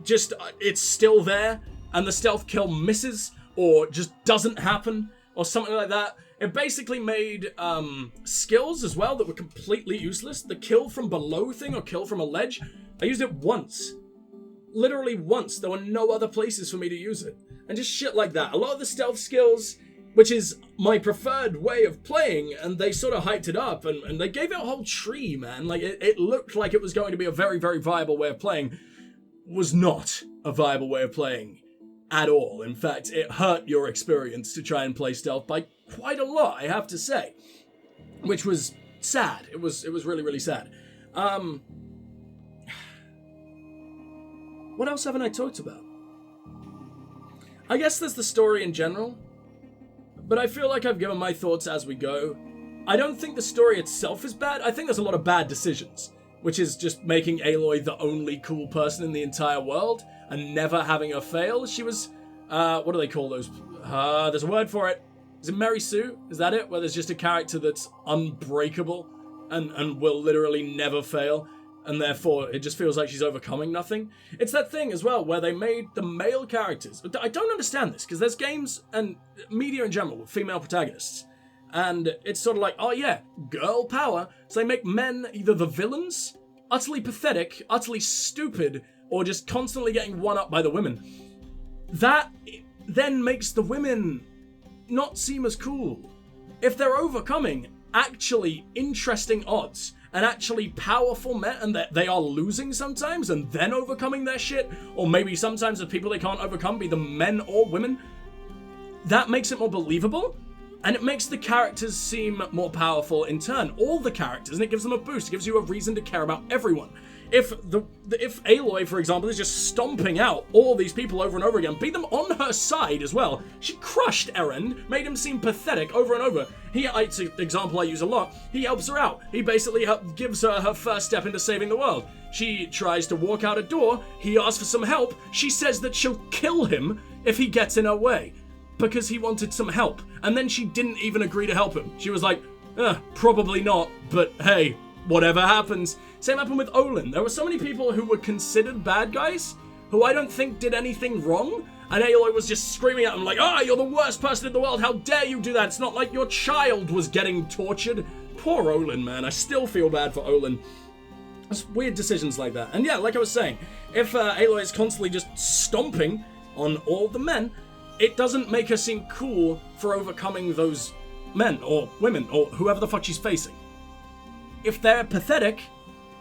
just, it's still there, and the stealth kill misses, or just doesn't happen, or something like that. It basically made skills as well that were completely useless. The kill from below thing or kill from a ledge, I used it once. Literally once. There were no other places for me to use it. And just shit like that. A lot of the stealth skills, which is my preferred way of playing, and they sort of hyped it up, and they gave it a whole tree, man. Like, it looked like it was going to be a very, very viable way of playing. Was not a viable way of playing at all. In fact, it hurt your experience to try and play stealth by quite a lot, I have to say. Which was sad. It was really, really sad. What else haven't I talked about? I guess there's the story in general, but I feel like I've given my thoughts as we go. I don't think the story itself is bad. I think there's a lot of bad decisions, which is just making Aloy the only cool person in the entire world and never having her fail. She was, what do they call those? There's a word for it. Is it Mary Sue? Is that it? Where there's just a character that's unbreakable and will literally never fail, and therefore it just feels like she's overcoming nothing. It's that thing as well where they made the male characters. I don't understand this, because there's games and media in general with female protagonists, and it's sort of like, oh yeah, girl power. So they make men either the villains, utterly pathetic, utterly stupid, or just constantly getting one up by the women. That then makes the women not seem as cool. If they're overcoming actually interesting odds and actually powerful men, and that they are losing sometimes and then overcoming their shit, or maybe sometimes the people they can't overcome be the men or women, that makes it more believable, and it makes the characters seem more powerful in turn. All the characters, and it gives them a boost. It gives you a reason to care about everyone. If Aloy, for example, is just stomping out all these people over and over again, beat them on her side as well. She crushed Eren, made him seem pathetic over and over. It's an example I use a lot. He helps her out. He basically gives her her first step into saving the world. She tries to walk out a door. He asks for some help. She says that she'll kill him if he gets in her way, because he wanted some help. And then she didn't even agree to help him. She was like, probably not, but hey, whatever happens. Same happened with Olin. There were so many people who were considered bad guys who I don't think did anything wrong, and Aloy was just screaming at them like, you're the worst person in the world, how dare you do that? It's not like your child was getting tortured. Poor Olin, man. I still feel bad for Olin. It's weird decisions like that. And yeah, like I was saying, if Aloy is constantly just stomping on all the men, it doesn't make her seem cool for overcoming those men or women or whoever the fuck she's facing. If they're pathetic,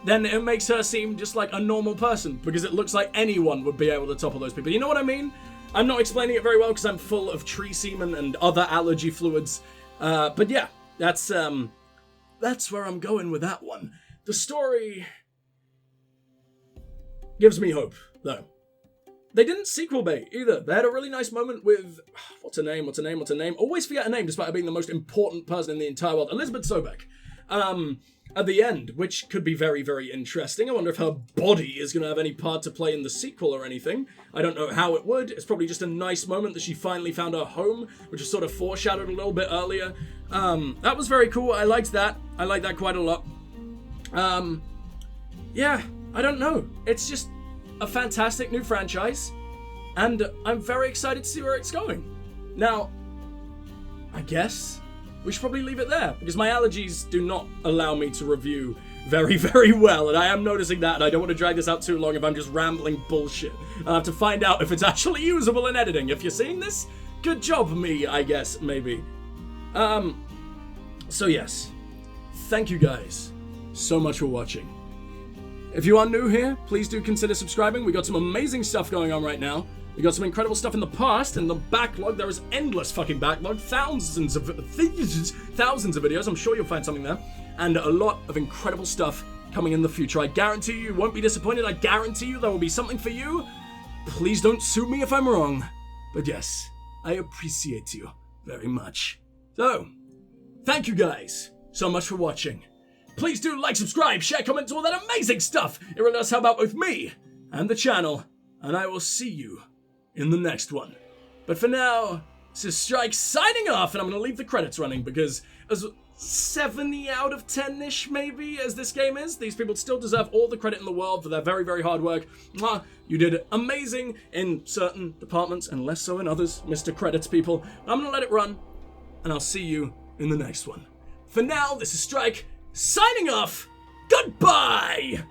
then it makes her seem just like a normal person, because it looks like anyone would be able to topple those people. You know what I mean? I'm not explaining it very well because I'm full of tree semen and other allergy fluids. But yeah, that's where I'm going with that one. The story gives me hope, though. They didn't sequel bait either. They had a really nice moment with, what's her name? Always forget her name despite her being the most important person in the entire world. Elizabeth Sobek. At the end, which could be very, very interesting. I wonder if her body is going to have any part to play in the sequel or anything. I don't know how it would. It's probably just a nice moment that she finally found her home, which is sort of foreshadowed a little bit earlier. That was very cool. I liked that. I liked that quite a lot. Yeah, I don't know. It's just a fantastic new franchise, and I'm very excited to see where it's going. Now, I guess we should probably leave it there, because my allergies do not allow me to review very, very well, and I am noticing that, and I don't want to drag this out too long if I'm just rambling bullshit. I'll have to find out if it's actually usable in editing. If you're seeing this, good job, me, I guess, maybe. So yes, thank you guys so much for watching. If you are new here, please do consider subscribing. We got some amazing stuff going on right now. We got some incredible stuff in the past, and the backlog, there is endless fucking backlog, thousands of videos, I'm sure you'll find something there, and a lot of incredible stuff coming in the future. I guarantee you won't be disappointed. I guarantee you there will be something for you. Please don't sue me if I'm wrong, but yes, I appreciate you very much. So, thank you guys so much for watching. Please do like, subscribe, share, comment, all that amazing stuff. It really does help out both me and the channel, and I will see you in the next one. But for now, this is Strike signing off, and I'm going to leave the credits running, because as 70 out of 10-ish maybe as this game is, these people still deserve all the credit in the world for their very, very hard work. Mwah, you did amazing in certain departments and less so in others, Mr. Credits people. I'm going to let it run, and I'll see you in the next one. For now, this is Strike, signing off. Goodbye!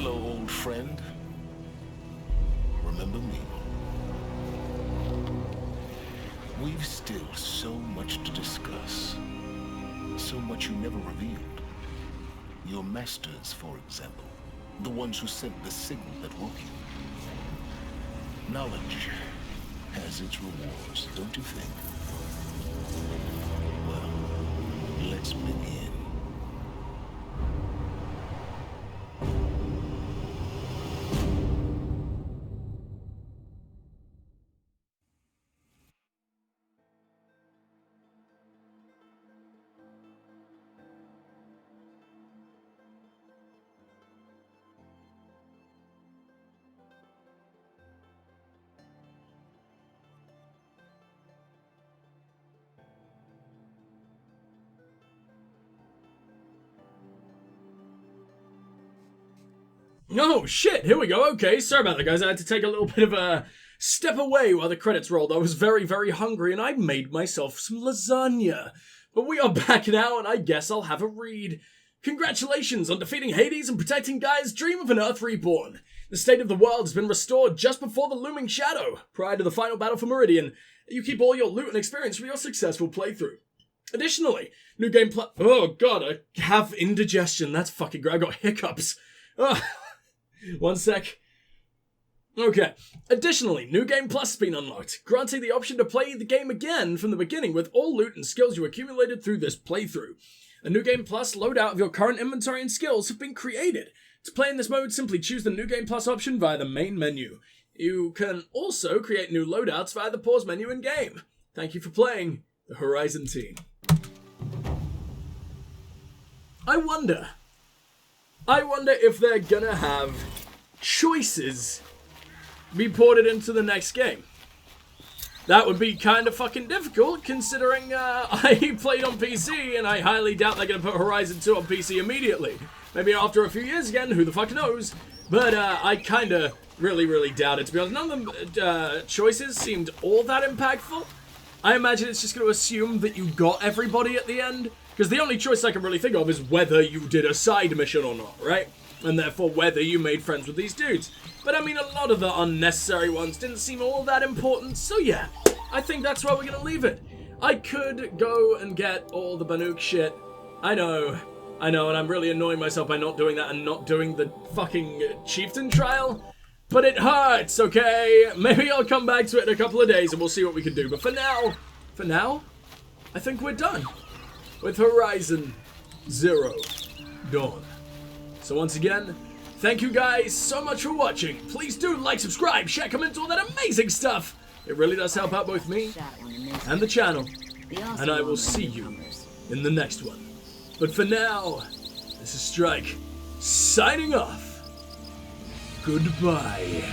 Hello, old friend. Remember me? We've still so much to discuss. So much you never revealed. Your masters, for example. The ones who sent the signal that woke you. Knowledge has its rewards, don't you think? Well, let's begin. Oh shit, here we go. Okay, sorry about that, guys. I had to take a little bit of a step away while the credits rolled. I was very, very hungry and I made myself some lasagna. But we are back now and I guess I'll have a read. Congratulations on defeating Hades and protecting Gaia's dream of an Earth reborn. The state of the world has been restored just before the looming shadow, prior to the final battle for Meridian. You keep all your loot and experience from your successful playthrough. Additionally, new game oh god, I have indigestion. That's fucking great. I got hiccups. Ugh. One sec. Okay. Additionally, New Game Plus has been unlocked, granting the option to play the game again from the beginning with all loot and skills you accumulated through this playthrough. A New Game Plus loadout of your current inventory and skills have been created. To play in this mode, simply choose the New Game Plus option via the main menu. You can also create new loadouts via the pause menu in-game. Thank you for playing the Horizon team. I wonder if they're gonna have choices be ported into the next game. That would be kind of fucking difficult, considering I played on PC, and I highly doubt they're gonna put Horizon 2 on PC immediately. Maybe after a few years again, who the fuck knows? But I kinda really doubt it, to be honest. None of the choices seemed all that impactful. I imagine it's just gonna assume that you got everybody at the end. Because the only choice I can really think of is whether you did a side mission or not, right? And therefore whether you made friends with these dudes. But I mean, a lot of the unnecessary ones didn't seem all that important, so yeah. I think that's where we're gonna leave it. I could go and get all the Banuk shit. I know, and I'm really annoying myself by not doing that and not doing the fucking chieftain trial. But it hurts, okay? Maybe I'll come back to it in a couple of days and we'll see what we can do. But for now, I think we're done with Horizon Zero Dawn. So once again, thank you guys so much for watching. Please do like, subscribe, share, comment, all that amazing stuff. It really does help out both me and the channel. And I will see you in the next one. But for now, this is Strike, signing off. Goodbye.